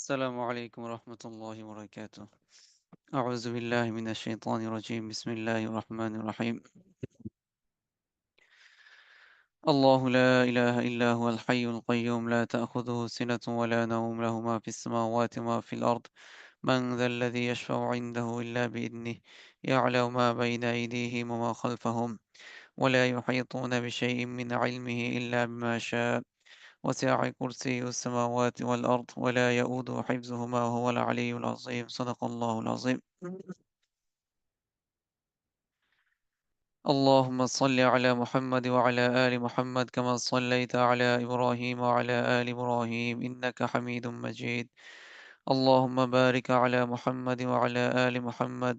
السلام عليكم ورحمة الله وبركاته. أعوذ بالله من الشيطان الرجيم. بسم الله الرحمن الرحيم. الله لا إله إلا هو الحي القيوم لا تأخذه سنة ولا نوم له ما في السماوات وما في الأرض من ذا الذي يشفع عنده إلا بإذنه يعلم ما بين أيديهم وما خلفهم ولا يحيطون بشيء من علمه إلا بما شاء وسع كرسيه السماوات والأرض ولا يؤوده حفظهما وهو العلي العظيم صدق الله العظيم. اللهم صل على محمد وعلى آل محمد كما صليت على إبراهيم وعلى آل إبراهيم إنك حميد مجيد. اللهم بارك على محمد وعلى آل محمد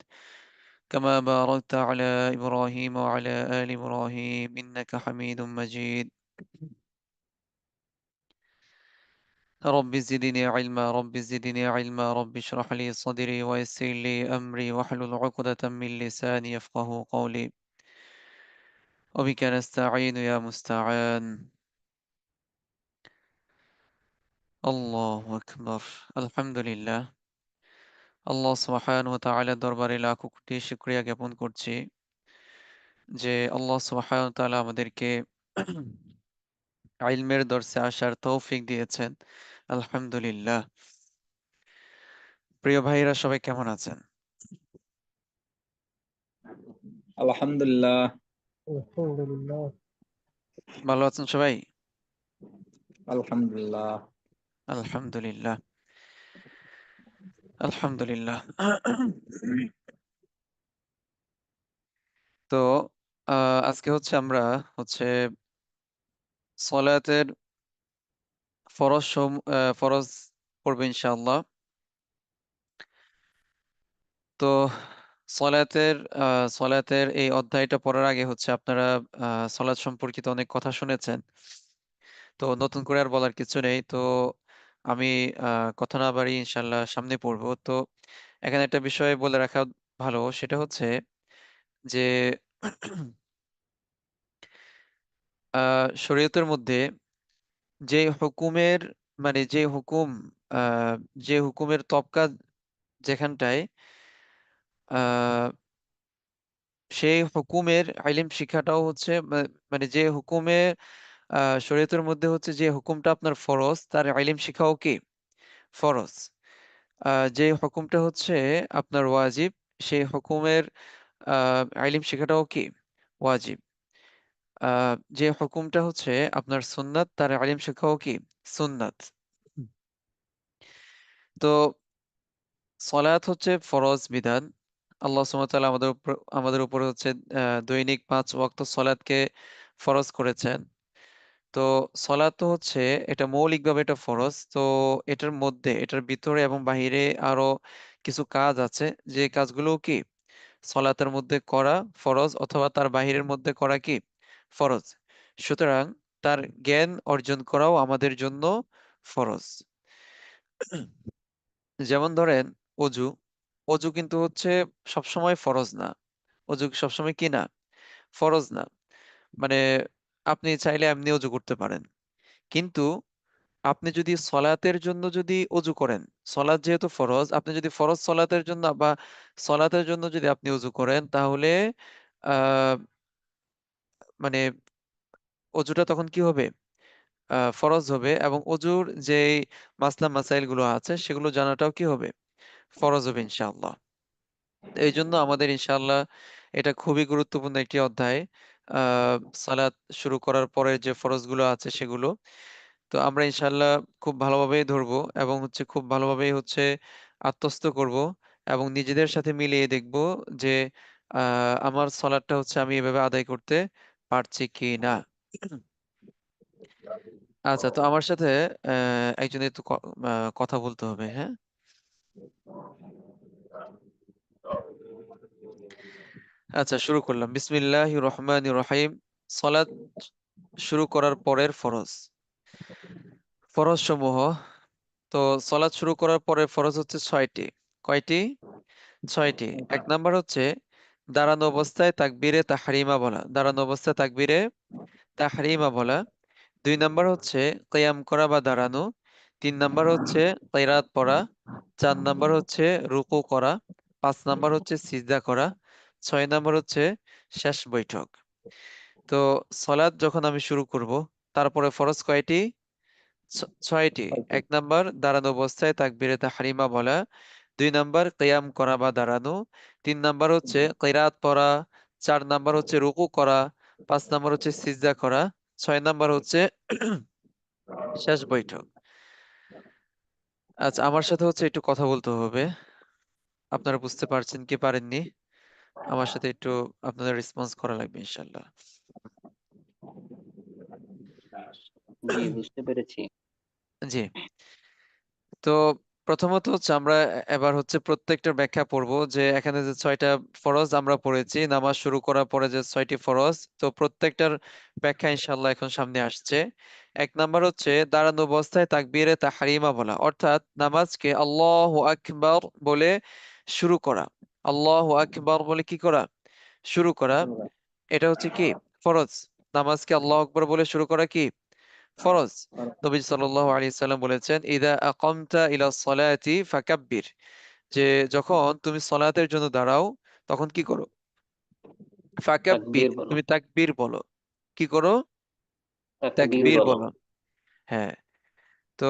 كما باركت على إبراهيم وعلى آل إبراهيم إنك حميد مجيد. رب زدني علما رب زدني علما رب اشرح لي صدري ويسر لي أمري واحلل عقدة من لساني يفقه قولي وبك نستعين يا مستعان. আল্লাহু আকবার। আলহামদুলিল্লাহ। আল্লাহ সুবহানাহু ওয়া তাআলার দরবারে লাখো কোটি শুকরিয়া জ্ঞাপন করছি যে আল্লাহ সুবহানাহু ওয়া তাআলা আমাদেরকে ইলমের দরসে আসার তৌফিক দিয়েছেন। আলহামদুলিল্লাহ। প্রিয় ভাইরা সবাই কেমন আছেন? আলহামদুলিল্লাহ। আলহামদুলিল্লাহ। ভালো আছেন সবাই? আলহামদুলিল্লাহ। আলহামদুলিল্লাহ। আলহামদুলিল্লাহ। তো আজকে আমরা হচ্ছে সলাতের ফরজ পড়বো ইনশাআল্লাহ। তো সলাতের সলাতের এই অধ্যায়টা পড়ার আগে আপনারা সলাত সম্পর্কিত অনেক কথা শুনেছেন। তো নতুন করে আর বলার কিছু নেই। তো আমি কথা না বাড়িয়ে ইনশাআল্লাহ সামনে পড়বো। তো এখানে একটা বিষয় বলে রাখা ভালো, সেটা হচ্ছে যে শরীয়তের মধ্যে যে হুকুমের মানে আহ, যে হুকুমের তবকা যেখানটায় আহ সেই হুকুমের ইলম শিক্ষাটাও মানে যে হুকুমে শরীয়তের মধ্যে যে হুকুমটা আপনার ফরজ, তার ইলম শিখাও কি ফরজ। যে হুকুমটা আপনার ওয়াজিব, সেই হুকুমের ইলম শিখাটাও কি ওয়াজিব। যে হুকুমটা আপনার সুন্নাত, তার ইলম শিখাও কি সুন্নাত। তো সলাত ফরজ বিধান। আল্লাহ সুবহানাহু ওয়া তাআলা আমাদের উপরে দৈনিক 5 ওয়াক্ত সলাতকে ফরজ করেছেন। তো সলাত এটা মৌলিকভাবে এটা ফরজ। তো এটার ভিতরে এবং বাহিরে আরো কিছু কাজ আছে, যে কাজগুলো কি সলাতের মধ্যে করা ফরজ, অথবা তার বাহিরের মধ্যে করা কি ফরজ। সুতরাং তার জ্ঞান অর্জন করাও আমাদের জন্য ফরজ। যেমন ধরেন অজু। অজু কিন্তু সবসময় ফরজ না। অজু সবসময় কি না ফরজ না। মানে আপনি চাইলে এমনি অজু করতে পারেন, কিন্তু আপনি যদি সলাতের জন্য যদি অজু করেন, সলাত যেহেতু ফরজ, আপনি যদি ফরজ সলাতের জন্য বা সলাতের জন্য যদি আপনি অজু করেন, তাহলে আহ মানে অজুটা তখন কি হবে ফরজ হবে, এবং অজুর যে মাসলা মাসাইল গুলো আছে সেগুলো জানাটাও কি হবে ফরজ হবে ইনশাআল্লাহ। এই জন্য আমাদের ইনশাআল্লাহ এটা খুবই গুরুত্বপূর্ণ একটি অধ্যায়। আহ সালাত শুরু করার পরে যে ফরজ গুলো আছে সেগুলো তো আমরা ইনশাআল্লাহ খুব ভালোভাবেই ধরবো, এবং খুব ভালোভাবেই আত্মস্থ করব, এবং নিজেদের সাথে মিলিয়ে দেখব যে আমার সলাৎটা আমি এভাবে আদায় করতে পারছি কি না। আচ্ছা, তো আমার সাথে একজন একটু কথা বলতে হবে, হ্যাঁ। আচ্ছা, শুরু করলাম। বিসমিল্লাহির রহমানির রহিম। সলাৎ শুরু করার পরের ফরজ। ফরজ সমূহ। তো সলাৎ শুরু করার পরের ফরজ 6টি। কয়টি? 6টি। এক নাম্বার দাঁড়ানো অবস্থায় তাকবীরে তাহরিমা বলা, দাঁড়ানো অবস্থায় তাকবীরে তাহরিমা বলা। 2 নাম্বার কিয়াম করা বা দাঁড়ানো। 3 নাম্বার হচ্ছে কিরাত পড়া, 4 নাম্বার হচ্ছে রুকু করা, 5 নাম্বার হচ্ছে সিজদা করা, 6 নাম্বার হচ্ছে শেষ বৈঠক। তো সলাৎ যখন আমি শুরু করব, তারপরে ফরজ কয়টি? 6টি। 1 নাম্বার দাঁড়ানো অবস্থায় তাকবীরে তাহরিমা বলা, 2 নাম্বার কিয়াম করা বা দাঁড়ানো, 3 নাম্বার হচ্ছে কিরাত পড়া, 4 নাম্বার হচ্ছে রুকু করা, 5 নাম্বার হচ্ছে সিজদা করা, 6 নাম্বার হচ্ছে শেষ বৈঠক। আচ্ছা, আমার সাথে হচ্ছে একটু কথা বলতে হবে। আপনারা বুঝতে পারছেন কি পারেননি? আমার সাথে একটু আপনাদের রেসপন্স করা লাগবে ইনশাল্লাহ। জি, বুঝতে পেরেছি। জি। তো প্রথমত হচ্ছে আমরা এবার হচ্ছে প্রত্যেকটার ব্যাখ্যা পড়ব, যে এখানে যে 6টা ফরজ আমরা পড়েছি, নামাজ শুরু করার পরে যে 6টি ফরজ, তো প্রত্যেকটার ব্যাখ্যা ইনশাল্লাহ এখন সামনে আসছে। 1 নাম্বার হচ্ছে দাঁড়ানো অবস্থায় তাকবীরে তাহরিমা বলা, অর্থাৎ নামাজকে আল্লাহু আকবার বলে শুরু করা। আল্লাহু আকবার বলে কি করা? শুরু করা। এটা হচ্ছে কি? ফরজ। নামাজকে আল্লাহু আকবার বলে শুরু করা কি? ফরজ। নবী সাল্লাল্লাহু আলাইহি সাল্লাম বলেছেন, ইদা আকামতা ইলা সলাতি ফাকাব্বির, যে যখন তুমি সলাতের জন্য দাঁড়াও তখন কি করো? ফাকাব্বির, তাকবীর বলো। তুমি তাকবীর বলো। কি করো? তাকবীর তাকবীর বলো। বলো। হ্যাঁ। তো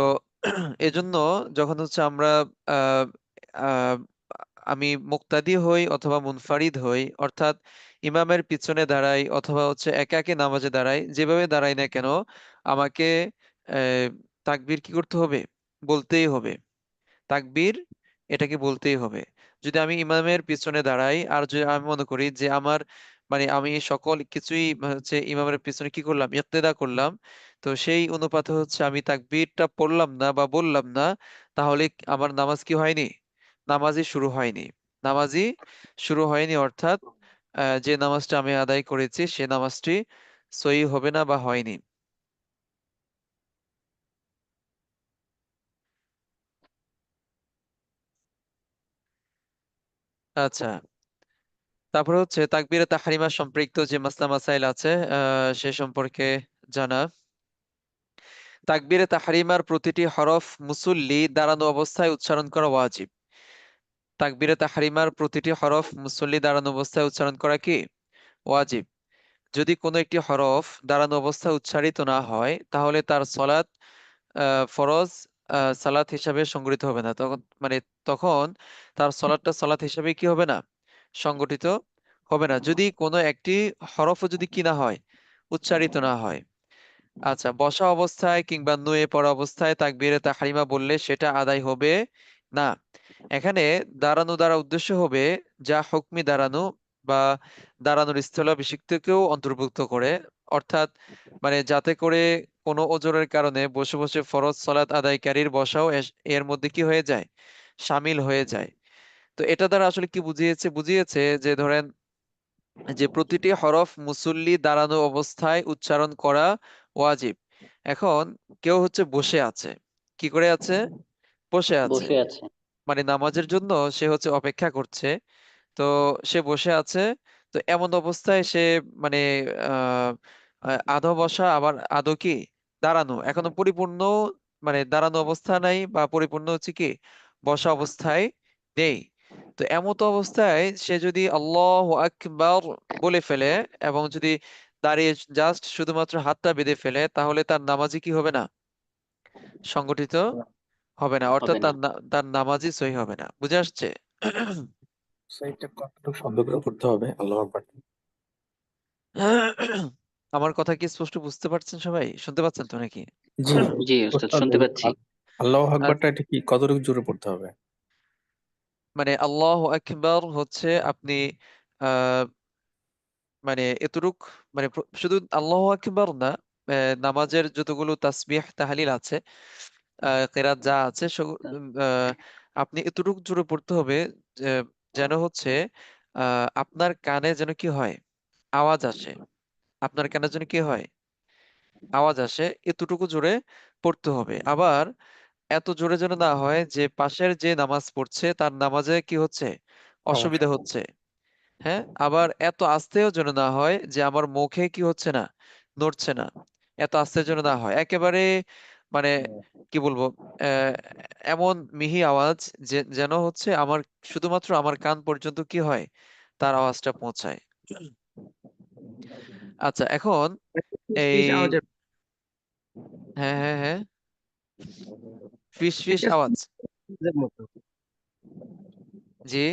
এজন্য যখন হচ্ছে আমরা আহ আহ আমি মুক্তাদি হই অথবা মুনফারিদ হই, অর্থাৎ ইমামের পিছনে দাঁড়াই অথবা হচ্ছে একা একা নামাজে দাঁড়াই, যেভাবে দাঁড়াই না কেন, আমাকে আহ তাকবীর কি করতে হবে? বলতেই হবে। তাকবীর এটাকে বলতেই হবে। যদি আমি ইমামের পিছনে দাঁড়াই আর যদি আমি মনে করি যে আমার মানে আমি সকল কিছুই হচ্ছে ইমামের পিছনে কি করলাম? ইক্তেদা করলাম, তো সেই অনুপাতে হচ্ছে আমি তাকবীরটা পড়লাম না বা বললাম না, তাহলে আমার নামাজ কি হয়নি? নামাজই শুরু হয়নি। নামাজই শুরু হয়নি, অর্থাৎ যে নামাজটা আমি আদায় করেছি সে নামাজটি সহিহ হবে না বা হয়নি। আচ্ছা, তারপরে হচ্ছে তাকবীরে তাহরিমা সম্পৃক্ত যে মাসলা মাসাইল আছে সে সম্পর্কে জানা। তাকবীরে তাহরিমার প্রতিটি হরফ মুসল্লি দাঁড়ানো অবস্থায় উচ্চারণ করা ওয়াজিব। তাকবীরে তাহরিমার প্রতিটি হরফ মুসল্লি দাঁড়ানো অবস্থায় উচ্চারণ করা কি? ওয়াজিব। যদি কোনো একটি হরফ দাঁড়ানো অবস্থায় উচ্চারিত না হয়, তাহলে তার সলাৎ ফরজ সালাত হিসাবে সংগঠিত হবে না। তখন মানে তখন তার সলাৎটা সলাৎ হিসাবে কি হবে না? সংগঠিত হবে না, যদি কোনো একটি হরফও যদি কি না হয়? উচ্চারিত না হয়। আচ্ছা, বসা অবস্থায় কিংবা নুয়ে পড়া অবস্থায় তাকবীরে তাহরিমা বললে সেটা আদায় হবে না। এখানে দাঁড়ানো দ্বারা উদ্দেশ্য হবে যা হুকমি দাঁড়ানো বা দাঁড়ানোর স্থলাভিষিক্তকেও অন্তর্ভুক্ত করে, অর্থাৎ মানে যাতে করে কোনো ওজরের কারণে বসে বসে ফরজ সালাত আদায়কারীর বসাও এর মধ্যে কি হয়ে যায়? শামিল হয়ে যায়। তো এটা দ্বারা আসলে কি বুঝিয়েছে? বুঝিয়েছে যে ধরেন যে প্রতিটি হরফ মুসল্লি দাঁড়ানো অবস্থায় উচ্চারণ করা ওয়াজিব। এখন কেউ হচ্ছে বসে আছে। কি করে আছে? বসে আছে। বসে আছে। মানে নামাজের জন্য সে হচ্ছে অপেক্ষা করছে। তো সে বসে আছে। তো এমন অবস্থায় সে মানে আহ আধো বসা আবার আদৌ কি দাঁড়ানো, এখনো পরিপূর্ণ মানে দাঁড়ানো অবস্থা নাই বা পরিপূর্ণ হচ্ছে কি বসা অবস্থায় নেই। তো এমত অবস্থায় সে যদি আল্লাহু আকবার বলে ফেলে এবং যদি দাঁড়িয়ে জাস্ট শুধুমাত্র হাতটা বেঁধে ফেলে, তাহলে তার নামাজই কি হবে না? সংগঠিত হবে না, অর্থাৎ হবে না। তার নামাজই সহি হবে না। বুঝে আসছে? সেইটা কতটুকু শব্দ করে পড়তে হবে আল্লাহ আকবার? আমার কথা কি স্পষ্ট বুঝতে পারছেন সবাই? শুনতে পাচ্ছেন তো নাকি? জি, জি স্পষ্ট ওস্তাদ, শুনতে পাচ্ছি। আল্লাহ আর আকবারটা এটা কি কতটুকু জোরে পড়তে হবে? মানে আল্লাহ আকবার হচ্ছে আপনি আহ মানে এতটুক মানে শুধু আল্লাহ আকবার না, নামাজের যতগুলো তাসবিহ তাহলিল আছে, কেরাত যা আছে আপনি এতটুক জোরে পড়তে হবে যে যেন হচ্ছে আপনার কানে যেন কি হয়? আওয়াজ আসে। আপনার কানে যেন কি হয়? আওয়াজ আসে। এতটুকু জোরে পড়তে হবে। আবার এত জোরে যেন না হয় যে পাশের যে নামাজ পড়ছে তার নামাজে কি হচ্ছে? অসুবিধা সমস্যা। হচ্ছে। হ্যাঁ, আবার এত আস্তেও যেন না হয় যে আমার মুখে কি হচ্ছে না? নড়ছে না। এত আস্তে যেন না হয়, একেবারে মানে কি বলবো, আহ, এমন মিহি আওয়াজ যে যেন হচ্ছে আমার শুধুমাত্র আমার কান পর্যন্ত কি হয় তার আওয়াজটা পৌঁছায়। আচ্ছা, এখন এই ফিস আওয়াজের হ্যাঁ হ্যাঁ হ্যাঁ, ফিস ফিস আওয়াজ। মতো জি,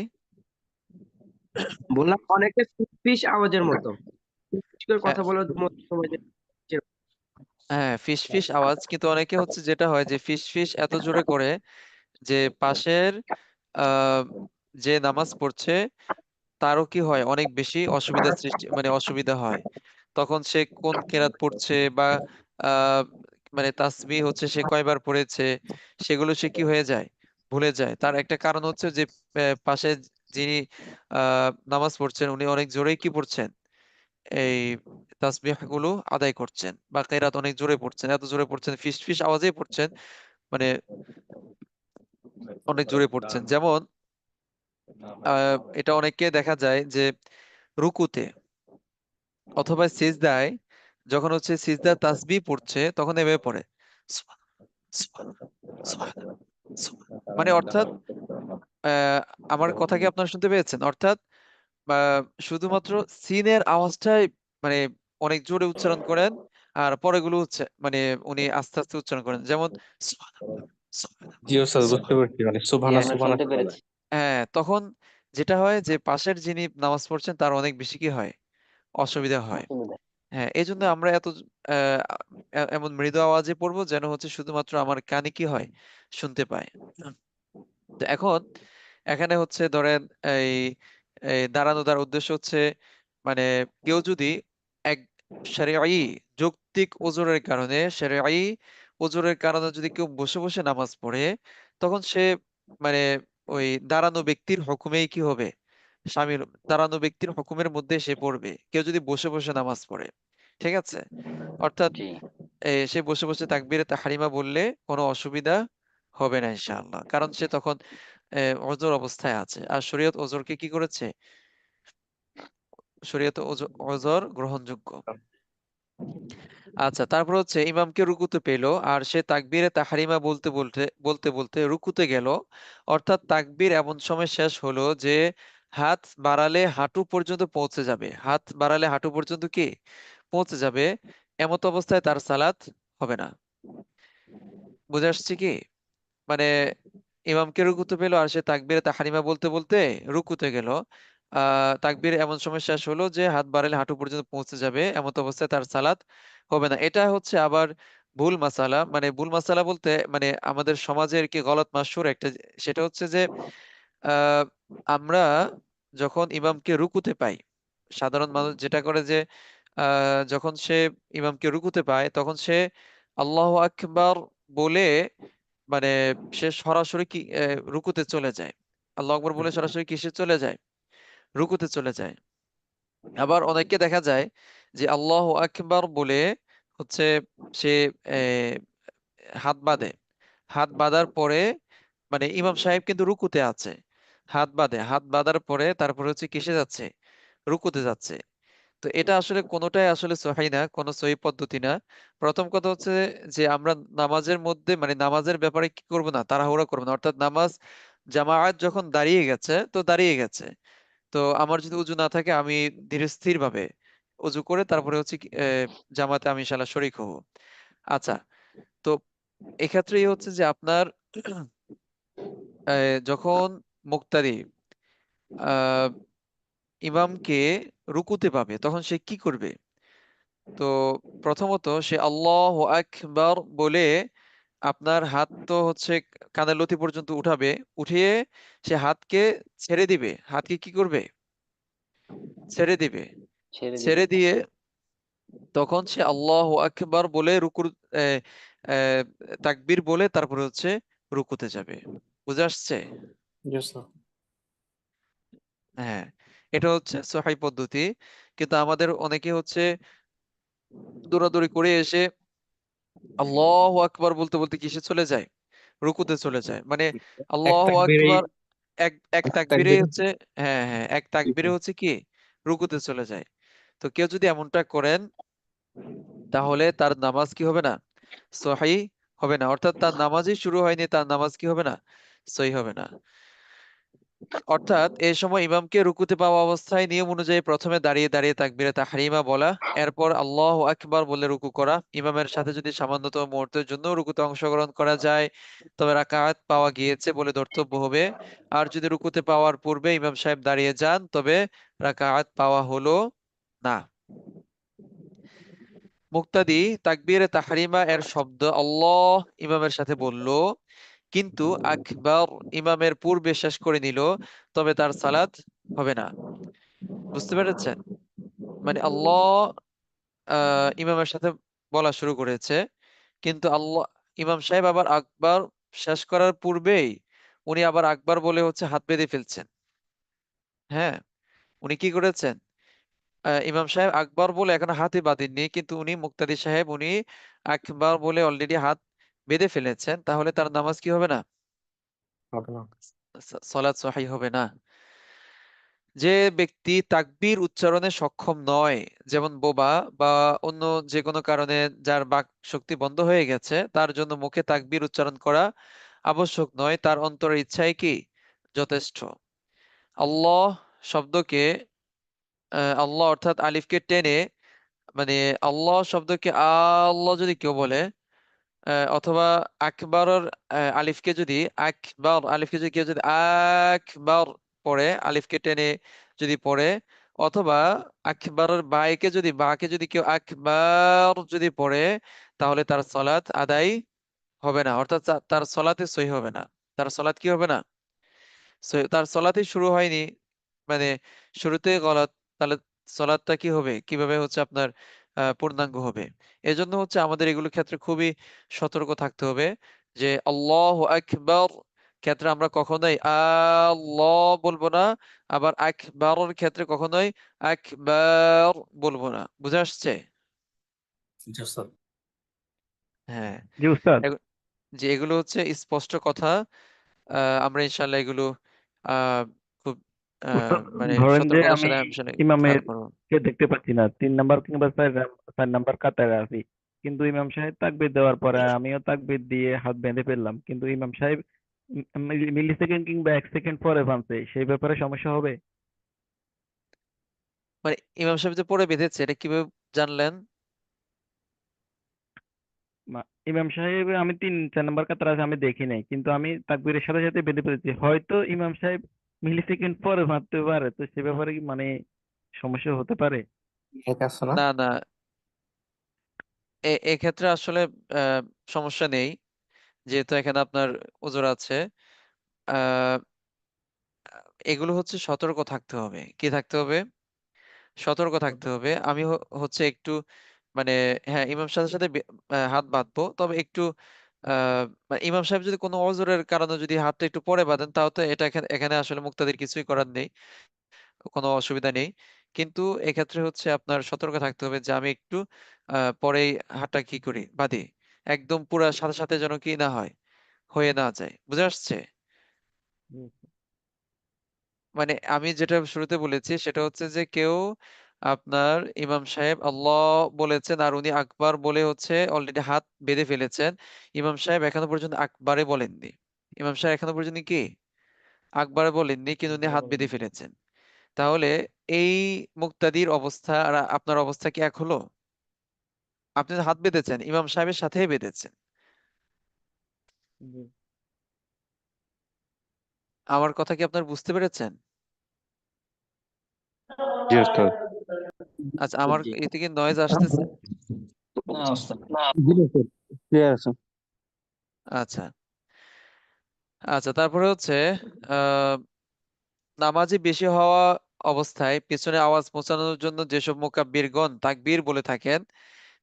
বললাম, অনেকে ফিস আওয়াজের মতো ফিস করে হ্যাঁ কথা বলার সময় হ্যাঁ, ফিস ফিস আওয়াজ, কিন্তু অনেকে হচ্ছে যেটা হয় যে ফিস ফিস এত জোরে করে যে পাশের আহ যে নামাজ পড়ছে তারও কি হয় অনেক বেশি অসুবিধা সৃষ্টি, মানে অসুবিধা হয়। তখন সে কোন কেরাত পড়ছে বা আহ মানে তাসবিহ হচ্ছে সে কয়বার পড়েছে সেগুলো সে কি হয়ে যায়, ভুলে যায়। তার একটা কারণ হচ্ছে যে পাশে যিনি নামাজ পড়ছেন উনি অনেক জোরেই কি পড়ছেন, এই তাসবিহ গুলো আদায় করছেন বা কেরাত অনেক জোরে পড়ছেন, এত জোরে পড়ছেন, ফিস ফিস আওয়াজেই পড়ছেন, মানে অনেক জোরে পড়ছেন। যেমন এটা অনেককে দেখা যায় যে রুকুতে অথবা সিজদায়, যখন হচ্ছে সিজদা তাসবিহ পড়ছে তখন এভাবে পড়ে সুবহানাল্লাহ, সুবহানাল্লাহ, সুবহানাল্লাহ, সুবহানাল্লাহ। মানে অর্থাৎ আহ, আমার কথা কি আপনারা শুনতে পেয়েছেন? অর্থাৎ শুধুমাত্র সিনের আওয়াজটাই মানে অনেক জোরে উচ্চারণ করেন, আর পরেগুলো হচ্ছে মানে উনি আস্তে আস্তে উচ্চারণ করেন। যেমন সুবহানাল্লাহ, সুবহানাল্লাহ, জি ওস্তাদ, বুঝতে সুবহানাল্লাহ। পারছি, মানে জি সুবহানা আমরা সুবহানা শুনতে বলে। পেরেছি। হ্যাঁ, তখন যেটা হয় যে পাশের যিনি নামাজ পড়ছেন তার অনেক বেশি কি হয়, অসুবিধা হয়। অসুবিধা। হ্যাঁ, এই জন্য আমরা এত আহ, এমন মৃদু আওয়াজে পড়বো যেন হচ্ছে শুধুমাত্র আমার কানে কি হয়, শুনতে পায়। তো এখন এখানে হচ্ছে ধরেন এই এই দাঁড়ানো উদ্দেশ্য হচ্ছে মানে কেউ যদি এক শরঈ যৌক্তিক ওজরের কারণে যদি কেউ বসে বসে নামাজ পড়ে, তখন সে মানে ওই দাঁড়ানো ব্যক্তির হুকুমেই কি হবে, শামিল, দাঁড়ানো ব্যক্তির হুকুমের মধ্যে সে পড়বে কেউ যদি বসে বসে নামাজ পড়ে। ঠিক আছে? অর্থাৎ জি সে বসে বসে তাকবীরে তাহরিমা বললে কোনো অসুবিধা হবে না ইনশাআল্লাহ, কারণ সে তখন ওযর অবস্থায় আছে। আর শরীয়ত ওযরকে কি করেছে, শরীয়ত ওযর গ্রহণযোগ্য। আচ্ছা, তারপর হচ্ছে ইমামকে রুকুতে পেল আর সে তাকবীরে তাহরিমা বলতে বলতে বলতে বলতে রুকুতে গেল। অর্থাৎ তাকবীর এমন সময় শেষ হলো যে হাত বাড়ালে হাঁটু পর্যন্ত পৌঁছে যাবে, হাত বাড়ালে হাঁটু পর্যন্ত কি পৌঁছে যাবে, এমত অবস্থায় তার সালাত হবে না। বুঝে আসছে কি? মানে ইমামকে রুকুতে পেল আর সে তাকবীরে তাহরিমা বলতে বলতে রুকুতে গেল। তাকবীর এমন সময় শেষ হলো যে হাত বাড়ালে হাঁটু পর্যন্ত পৌঁছে যাবে, এমত অবস্থায় তার সালাত হবে না। এটা হচ্ছে আবার ভুল মাসালা। মানে ভুল মাসালা বলতে মানে আমাদের সমাজের কি গলত মাশহুর একটা, সেটা হচ্ছে যে আহ, আমরা যখন ইমামকে রুকুতে পাই, সাধারণ মানুষ যেটা করে যে যখন সে ইমামকে রুকুতে পায় তখন সে আল্লাহু আকবার বলে মানে সে সরাসরি কি রুকুতে চলে যায়। আল্লাহু আকবার বলে সরাসরি কিসে চলে যায়, রুকুতে চলে যায়। আবার অনেককে দেখা যায় যে আল্লাহু আকবার বলে হচ্ছে সে আহ, হাত বাঁধে, হাত বাঁধার পরে মানে ইমাম সাহেব কিন্তু রুকুতে আছে, হাত বাঁধে, হাত বাঁধার পরে তারপরে হচ্ছে কিসে যাচ্ছে, রুকুতে যাচ্ছে। তো এটা আসলে কোনোটাই আসলে সহিহ না, কোনো সহিহ পদ্ধতি না। প্রথম কথা হচ্ছে যে আমরা নামাজের মধ্যে মানে নামাজের ব্যাপারে কি করব না, তাড়াহুড়া করবো না। অর্থাৎ নামাজ জামাআত যখন দাঁড়িয়ে গেছে তো দাঁড়িয়ে গেছে, তো আমার যদি উজু না থাকে আমি ধীরে স্থির ভাবে উজু করে তারপরে হচ্ছে জামাতে আমি ইনশাল্লাহ শরীক হব। আচ্ছা, তো এক্ষেত্রেই হচ্ছে যে আপনার যখন মুক্তাদি আহ ইমামকে রুকুতে পাবে তখন সে কি করবে? তো প্রথমত সে আল্লাহু আকবার বলে আপনার হাত তো হচ্ছে কানের লতি পর্যন্ত উঠাবে, উঠিয়ে সে হাতকে ছেড়ে দিবে, হাতকে কি করবে, ছেড়ে দিবে। ছেড়ে দিবে। ছেড়ে দিয়ে তখন সে আল্লাহু আকবার বলে রুকুর আহ, আহ, তাকবীর বলে তারপরে হচ্ছে রুকুতে যাবে। বুঝে আসছে? জি ওস্তাদ। হ্যাঁ, এটা হচ্ছে সহিহ পদ্ধতি। কিন্তু আমাদের অনেকে হচ্ছে দৌড়াদৌড়ি করে এসে আল্লাহু আকবার বলতে বলতে কিসে চলে যায়, রুকুতে চলে যায়। মানে এক আল্লাহু তাকবীরেই আকবার এক এক এক তাকবীরে তাকবীরে হচ্ছে, হ্যাঁ হ্যাঁ, এক তাকবীরে হচ্ছে কি রুকুতে চলে যায়। তো কেউ যদি এমনটা করেন তাহলে তার নামাজ কি হবে না, সহিহ হবে না, অর্থাৎ তার নামাজই শুরু হয়নি, তার নামাজ কি হবে না? সহি হবে না। অর্থাৎ এই সময় ইমামকে রুকুতে পাওয়া অবস্থায় নিয়ম অনুযায়ী প্রথমে দাঁড়িয়ে দাঁড়িয়ে তাকবীরে তাহরিমা বলা, এরপর আল্লাহু আকবার বলে রুকু করা। ইমামের সাথে যদি সামান্যতম মুহূর্তের জন্য রুকুতে অংশগ্রহণ করা যায় তবে রাকাত পাওয়া গিয়েছে বলে ধর্তব্য হবে। আর যদি রুকুতে পাওয়ার পূর্বে ইমাম সাহেব দাঁড়িয়ে যান তবে রাকাত পাওয়া হলো না। মুক্তাদি তাকবীরে তাহরিমা এর শব্দ আল্লাহ ইমামের সাথে বলল, কিন্তু আকবার ইমামের পূর্বে শেষ করে নিল, তবে তার সালাত হবে না। বুঝতে পেরেছেন? মানে আল্লাহ ইমামের সাথে বলা শুরু করেছে, কিন্তু আল্লাহ ইমাম সাহেব আবার আকবার শেষ করার পূর্বেই উনি আবার আকবার বলে হাত বেঁধে ফেলছেন। হ্যাঁ, উনি কি করেছেন? ইমাম সাহেব আকবার বলে এখনো হাতই বাঁধেননি, কিন্তু উনি মুক্তাদি সাহেব উনি আকবার বলে অলরেডি হাত বেঁধে ফেলেছেন, তাহলে তার নামাজ কি হবে না? হবে না। সালাত সহিহ হবে না। যে ব্যক্তি তাকবীর উচ্চারণে সক্ষম নয়, যেমন বোবা বা অন্য যে কোনো কারণে যার বাক শক্তি বন্ধ হয়ে গেছে, তার জন্য মুখে তাকবীর উচ্চারণ করা আবশ্যক নয়, তার অন্তরের ইচ্ছাই কি যথেষ্ট। আল্লাহ শব্দকে আল্লাহ অর্থাৎ আলিফকে টেনে, মানে আল্লাহ শব্দকে আল্লাহ যদি কেউ বলে, অথবা আকবরের আলিফকে যদি কেউ যদি আকবর পড়ে, আলিফকে টেনে যদি পড়ে, অথবা আকবরের বাকে যদি কেউ আকবার যদি পড়ে, তাহলে তার সলাত আদায় হবে না, অর্থাৎ তার সলাতে সহি হবে না। তার সলাত কি হবে না? তার সলাতই শুরু হয়নি, মানে শুরুতেই গলত, তাহলে সলাৎটা কি হবে, কিভাবে আপনার পূর্ণাঙ্গ হবে? এজন্য আমাদের এগুলোর ক্ষেত্রে খুবই সতর্ক থাকতে হবে, যে আল্লাহু আকবার ক্ষেত্রে আমরা কখনোই আল্লাহ বলবো না, আবার আকবারের ক্ষেত্রে কখনোই আকবার বলবো না। বুঝে আসছে? জি উস্তাদ। হ্যাঁ, জি উস্তাদ। যে এগুলো স্পষ্ট কথা। আমরা ইনশাল্লাহ এগুলো আহ খুব উস্তাদ মানে ধরেন যে সতর্কতার আমি সাথে আসলে ইমামের খেয়াল করবো। কে দেখতে পাচ্ছি না, 3 নাম্বার কিংবা 4 নাম্বার কাতারে আছি, কিন্তু ইমাম সাহেব তাকবীর দেওয়ার পরে আমিও তাকবীর দিয়ে হাত বেঁধে ফেললাম, কিন্তু ইমাম সাহেব মিলি সেকেন্ড কিংবা 1 সেকেন্ড পরে ভাঙছে, সেই ব্যাপারে সমস্যা হবে? মানে ইমাম সাহেব যে পড়ে বেঁধেছে এটা কিভাবে জানলেন? ইমাম সাহেব, আমি 4 নাম্বার কাতারে আছে, আমি দেখি নাই, কিন্তু আমি তাকবীরের সাথে সাথে বেঁধে ফেলেছি, হয়তো ইমাম সাহেব মিলি সেকেন্ড পরে ভাঙতে পারে, তো সে ব্যাপারে কি মানে সমস্যা হতে পারে? এক আছে না? না না, এক্ষেত্রে আসলে আহ, সমস্যা নেই, যেহেতু এখানে আপনার ওজোর আছে। আহ এগুলো সতর্ক থাকতে হবে। কি থাকতে হবে? সতর্ক থাকতে হবে। আমি একটু মানে, হ্যাঁ, ইমাম সাহেবের সাথে হাত বাঁধবো, তবে একটু মানে ইমাম সাহেব যদি কোনো অজরের কারণে যদি হাতটা একটু পরে বাঁধেন, তাও তো এটা এখানে এখানে আসলে মুক্তাদির কিছুই করার নেই, কোনো অসুবিধা নেই। কিন্তু এক্ষেত্রে আপনার সতর্ক থাকতে হবে যে আমি একটু পরেই হাতটা কি করি বাঁধি, একদম পুরা সাথে সাথে যেন কি না হয়, হয়ে না যায়। বুঝে আসছে? হুম। মানে আমি যেটা শুরুতে বলেছি সেটা যে কেউ আপনার ইমাম সাহেব আল্লাহ বলেছেন আর উনি আকবার বলে অলরেডি হাত বেঁধে ফেলেছেন, ইমাম সাহেব এখনো পর্যন্ত আকবারে বলেননি, ইমাম সাহেব এখনো পর্যন্ত কি আকবারে বলেননি, কিন্তু উনি হাত বেঁধে ফেলেছেন, তাহলে এই মুক্তাদির অবস্থা আর আপনার অবস্থা কি এক হলো? আপনি তো হাত বেঁধেছেন, ইমাম সাহেবের সাথেই বেঁধেছেন। জি। আমার কথা কি আপনার বুঝতে পেরেছেন? জি ওস্তাদ। আচ্ছা, আমার জি এতে কি নয়েজ আসতেছে? না উস্তাদ। জি ওস্তাদ, ক্লিয়ার আছে। আচ্ছা আচ্ছা, তারপরে আহ নামাজি বেশি হওয়া অবস্থায় পিছনে আওয়াজ পৌঁছানোর জন্য যেসব মুকাব্বিরগণ তাকবীর বলে থাকেন,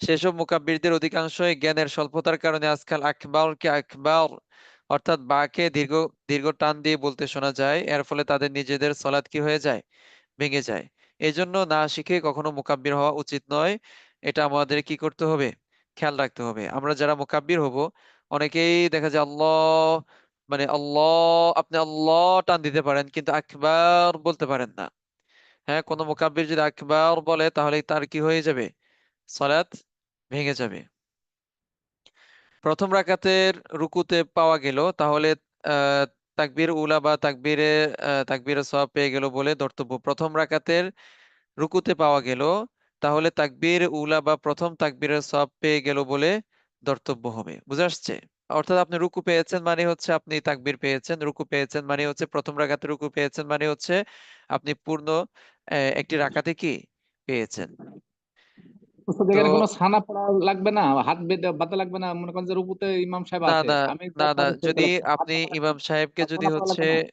সেসব মুকাব্বিরদের অধিকাংশই জ্ঞানের স্বল্পতার কারণে আজকাল আকবারকে আকবার অর্থাৎ বাকে দীর্ঘ দীর্ঘ টান দিয়ে বলতে শোনা যায়, এর ফলে তাদের নিজেদের সলাৎ কি হয়ে যায়, ভেঙে যায়। এই জন্য না শিখে কখনো মুকাব্বির হওয়া উচিত নয়। এটা আমাদের কি করতে হবে, খেয়াল রাখতে হবে। আমরা যারা মুকাব্বির হব, অনেকেই দেখা যায় আল্লাহ, মানে আল্লাহ, আপনি আল্লাহ টান দিতে পারেন কিন্তু আকবার বলতে পারেন না। হ্যাঁ, কোনো মুকাব্বির যদি আকবার বলে তাহলে তার কি হয়ে যাবে, সালাত ভেঙে যাবে। প্রথম রাকাতের রুকুতে পাওয়া গেল, তাহলে আহ তাকবীর উলা বা তাকবীরে সওয়াব পেয়ে গেল বলে ধর্তব্য। প্রথম রাকাতের রুকুতে পাওয়া গেল, তাহলে তাকবীর উলা বা প্রথম তাকবীরের সওয়াব পেয়ে গেল বলে ধর্তব্য হবে। বুঝে আসছে? অর্থাৎ আপনি রুকু পেয়েছেন মানে হচ্ছে আপনি তাকবীর পেয়েছেন, রুকু পেয়েছেন মানে হচ্ছে প্রথম রাকাতে রুকু পেয়েছেন মানে হচ্ছে আপনি পূর্ণ একটি রাকাতে কি পেয়েছেন। উস্তাদ তো এখানে কোনো ছানা পড়া লাগবে না, হাত বেঁধে বাঁধা লাগবে না, মনে করেন যে রুকুতে ইমাম সাহেব না আছে, না আমি না না, পরে যদি গেলাম, হাত আপনি বাঁধা লাগবে ইমাম সাহেবকে না, যদি ছানা পড়া হচ্ছে লাগবে না।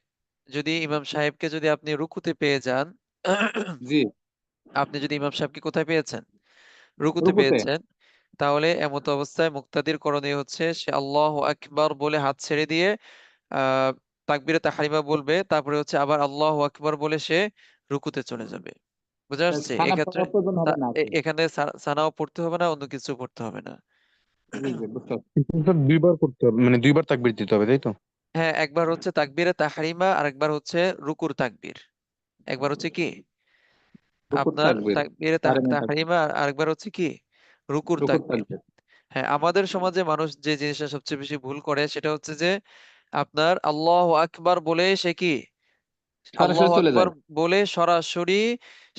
ইমাম সাহেবকে যদি আপনি রুকুতে পেয়ে যান, জি, আপনি যদি ইমাম সাহেবকে কোথায় পেয়েছেন? রুকুতে রুকুতে। পেয়েছেন, তাহলে এমত অবস্থায় মুক্তাদির করণীয় হচ্ছে সে আল্লাহু আকবার বলে হাত ছেড়ে দিয়ে আহ তাকবীরে তাহরিমা বলবে, তারপরে হচ্ছে আবার আল্লাহু আকবার বলে সে রুকুতে চলে যাবে। বুঝা আসছে? ছানা এক্ষেত্রে পড়ার প্রয়োজন হবে না আর কি। এখানে সানাও পড়তে হবে না, অন্য কিছু পড়তে হবে না। জি জি, বুঝতে পারছি। কিন্তু স্যার দুইবার করতে হবে, মানে দুইবার তাকবীর দিতে হবে, তাই তো? হ্যাঁ, একবার হচ্ছে তাকবীরে তাহরিমা আর একবার হচ্ছে রুকুর তাকবীর। একবার হচ্ছে কি রুকুর আপনার তাকবীর, তাকবীরে তাহরিমের তাকবীর, তাহরিমা, আর আরেকবার হচ্ছে কি রুকুর রুকুর তাকবীর। তাকবীর। হ্যাঁ, আমাদের সমাজে মানুষ যে জিনিসটা সবচেয়ে বেশি ভুল করে সেটা হচ্ছে যে আপনার আল্লাহু আকবার বলে সে কি সরাসরি আল্লাহু চলে আকবার যায়। বলে সরাসরি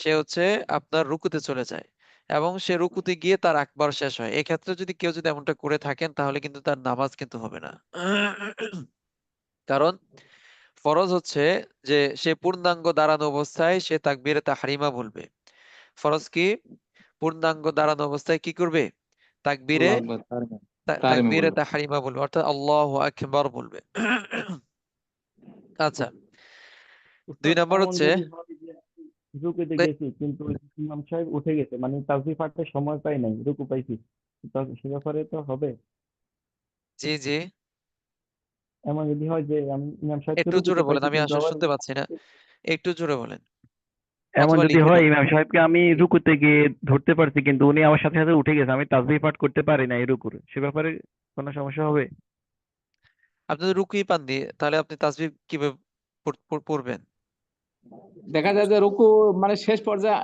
সে হচ্ছে আপনার রুকুতে চলে যায়, এবং সে রুকুতে গিয়ে তার আকবার শেষ হয়। এক্ষেত্রে যদি কেউ যদি এমনটা করে থাকেন তাহলে কিন্তু তার নামাজ কিন্তু হবে না। কারণ ফরজ হচ্ছে যে সে পূর্ণাঙ্গ দাঁড়ানো অবস্থায় সে তাকবীরে তাহরিমা বলবে। ফরজ কি? পূর্ণাঙ্গ দাঁড়ানো অবস্থায় কি করবে? তাকবীরে আল্লাহু আকবার, তাহরিমা, তাহরিমা তাকবীরে বলবে। তাহরিমা বলবে, অর্থাৎ আল্লাহু আকবার বলবে। আচ্ছা, দুই উস্তাদ নম্বর এমন হচ্ছে যদি হয় যে আমি রুকুতে এ- গেছি কিন্তু ওই ইমাম সাহেব উঠে গেছে, মানে তাসবিহ পাঠের সময় পাই নাই, রুকু পাইছি, তো সে ব্যাপারে তো হবে? জি জি, এমন যদি হয় যে আমি ইমাম সাহেবকে একটু রুকুতে জোরে বলেন, পাইছি আমি কিন্তু আসলে আবার শুনতে পাচ্ছি না। একটু জোরে বলেন এমন অথবা যদি লিখে হয় বলেন। ইমাম সাহেবকে আমি রুকুতে গিয়ে ধরতে পারছি কিন্তু উনি আমার সাথে সাথে উঠে গেছে, আমি তাসবিহ পাঠ করতে পারি না এই রুকুর, সে ব্যাপারে কোনো সমস্যা হবে? আপনি যদি রুকুই পাননি তাহলে আপনি তাসবিহ কিভাবে পড়বেন? দেখা যায় যে রুকু মানে শেষ পর্যায়ে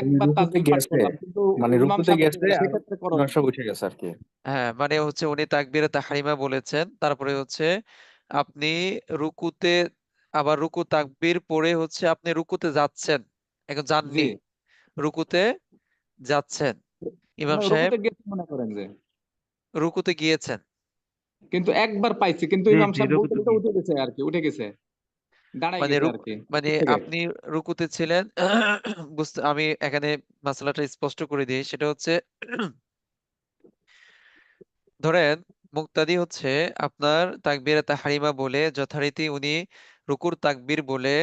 মানে একবার রুকুতে তাসবিহ পাঠ গেছে, করলাম কিন্তু মানে ইমাম রুকুতে সাহেব উঠে গেছে গেল, আর সেক্ষেত্রে ইমাম করণীয় সাহেব কি? উঠে গেছে আর কি। হ্যাঁ, মানে হচ্ছে উনি তাকবীরে তাহরিমা বলেছেন, তারপরে হচ্ছে আপনি রুকুতে, আবার রুকু তাকবীর পড়ে হচ্ছে আপনি রুকুতে যাচ্ছেন, এখন জি, যাননি, রুকুতে যাচ্ছেন, ইমাম মানে সাহেব রুকুতে গেছি মনে করেন যে, রুকুতে গিয়েছেন। কিন্তু একবার পাইছি কিন্তু জি ইমাম জি, সাহেব বলতে রুকুতে বলতে গিয়েছি। উঠে গেছে আর কি, উঠে গেছে, দাঁড়াই মানে গেছে আর কি মানে রুকু থেকে। আপনি রুকুতে ছিলেন। বুঝতে, আমি এখানে মাসালাটা স্পষ্ট করে দিই, সেটা হচ্ছে ধরেন মুক্তাদি হচ্ছে আপনার তাকবীরে তাহরিমা বলে যথারীতি উনি রুকুর তাকবীর বলে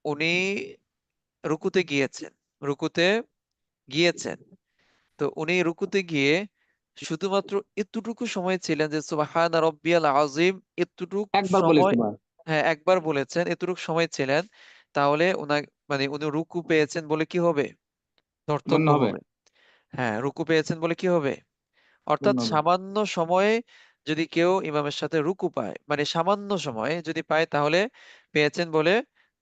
উনি রুকুতে গিয়েছেন, রুকুতে গিয়েছেন। তো উনি রুকুতে গিয়ে শুধুমাত্র এতটুকু সময় ছিলেন যে সুবহানা রব্বিয়াল আযীম, এতটুক একবার সময়, বলেছি মা, হ্যাঁ একবার বলেছেন, এতটুক সময় ছিলেন, তাহলে মানে উনি রুকু পেয়েছেন বলে কি হবে? গণ্য ধর্তব্য হবে, হবে। হ্যাঁ, রুকু পেয়েছেন বলে কি হবে? অর্থাৎ গণ্য হবে। সামান্য সময়ে যদি কেউ ইমামের সাথে রুকু পায়, মানে সামান্য সময়ে যদি পায়, তাহলে পেয়েছেন বলে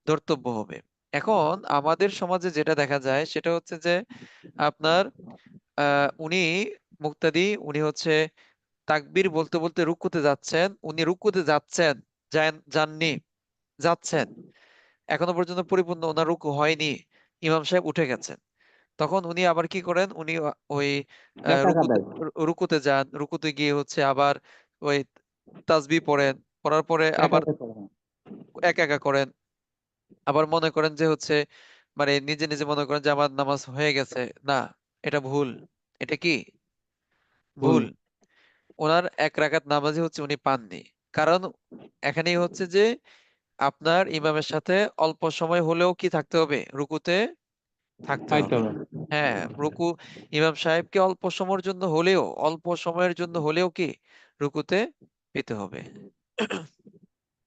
ধর্তব্য হবে। এখন আমাদের সমাজে যেটা দেখা যায় সেটা হচ্ছে যে আপনার উনি মুক্তাদি, উনি হচ্ছে তাকবীর বলতে বলতে রুকুতে যাচ্ছেন, উনি রুকুতে যাচ্ছেন, যাননি, যাচ্ছেন, এখনো পর্যন্ত পরিপূর্ণ ওনার রুকু হয়নি, ইমাম সাহেব উঠে গেছেন। তখন উনি আবার কি করেন, উনি ওই একা একা রুকুতে দেয়, রুকুতে যান, রুকুতে গিয়ে হচ্ছে আবার ওই তাসবিহ পড়েন, পড়ার পরে একা আবার একা করে না। একা একা করেন, আবার মনে করেন যে হচ্ছে মানে নিজে নিজে মনে করেন যে আমার নামাজ হয়ে গেছে। না, এটা ভুল। এটা কি ভুল। ভুল? ওনার এক রাকাত নামাজই হচ্ছে উনি পাননি। কারণ এখানেই হচ্ছে যে আপনার ইমামের সাথে অল্প সময় হলেও কি থাকতে হবে? রুকুতে থাকতে পাইতে হবে। হবে। হ্যাঁ, রুকু ইমাম সাহেবকে অল্প সময়ের জন্য হলেও, অল্প সময়ের জন্য হলেও কি রুকুতে পেতে হবে।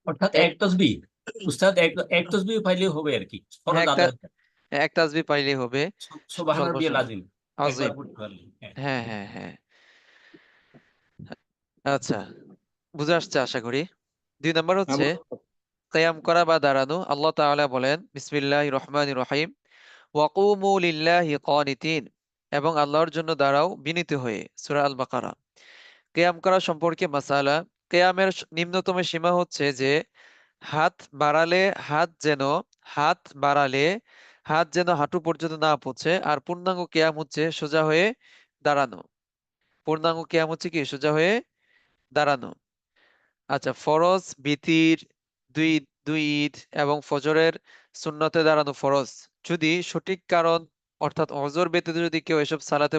অর্থাৎ এক তসবিহ, উস্তাদ এক তসবিহ পাইলেই হবে আর কি, হ্যাঁ, ফরজ একটা আদায়। এক তাসবিহ পাইলেই হবে সুবহান স্বল্প রাব্বিয়াল সময়। আযীম একবার আজিম। পড়তে পারলে, হ্যাঁ। হ্যাঁ হ্যাঁ হ্যাঁ। আচ্ছা, বুঝে আসছে আশা করি। 2 নম্বর হ্যাঁ, হচ্ছে কিয়াম করা বা দাঁড়ানো। আল্লাহ তাআলা বলেন বিসমিল্লাহির রহমানির রহিম, ওয়াকুমু লিল্লাহি কানিতিন, এবং আল্লাহর জন্য দাঁড়াও বিনীত হয়ে। সূরা আল বাকারা। কিয়াম করা সম্পর্কে মাসালা। কিয়ামের নিম্নতম সীমা হচ্ছে যে হাত বাড়ালে হাত যেন হাত বাড়ালে হাত যেন হাঁটু পর্যন্ত না পৌঁছে। আর পূর্ণাঙ্গ কিয়াম হচ্ছে সোজা হয়ে দাঁড়ানো। পূর্ণাঙ্গ কিয়াম হচ্ছে কি? সোজা হয়ে দাঁড়ানো। আচ্ছা, ফরজ, বিতির, দুই দুই ঈদ এবং ফজরের সুন্নতে দাঁড়ানো ফরজ। যদি সঠিক কারণ অর্থাৎ অজর ব্যতীত যদি কেউ এসব সালাত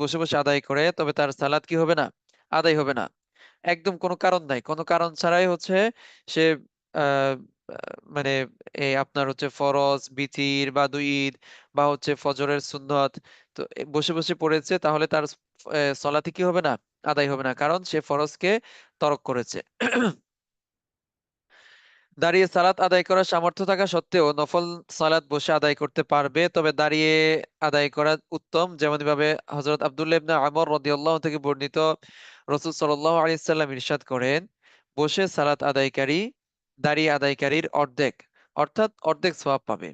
বসে বসে আদায় করে, তবে তার সালাত কি হবে না? আদায় হবে না। একদম কোনো কারণ নাই, কোনো কারণ ছাড়াই হচ্ছে সে আহ মানে এই আপনার হচ্ছে ফরজ, বিতির বা দুই ঈদ বা হচ্ছে ফজরের সুন্নত তো বসে বসে পড়েছে, তাহলে তার সলাতে কি হবে না? আদায় হবে না, কারণ সে ফরজকে তরক করেছে। দাঁড়িয়ে সালাত আদায় করার সামর্থ্য থাকা সত্ত্বেও নফল সালাত বসে আদায় করতে পারবে, তবে দাঁড়িয়ে আদায় করা উত্তম। যেমন ভাবে হযরত আব্দুল্লাহ ইবনে আমর রাদিয়াল্লাহু থেকে বর্ণিত, রাসূল সাল্লাল্লাহু আলাইহি সাল্লাম ইরশাদ করেন, বসে সালাত আদায়কারী দাঁড়িয়ে আদায়কারীর অর্ধেক, অর্থাৎ অর্ধেক সওয়াব পাবে।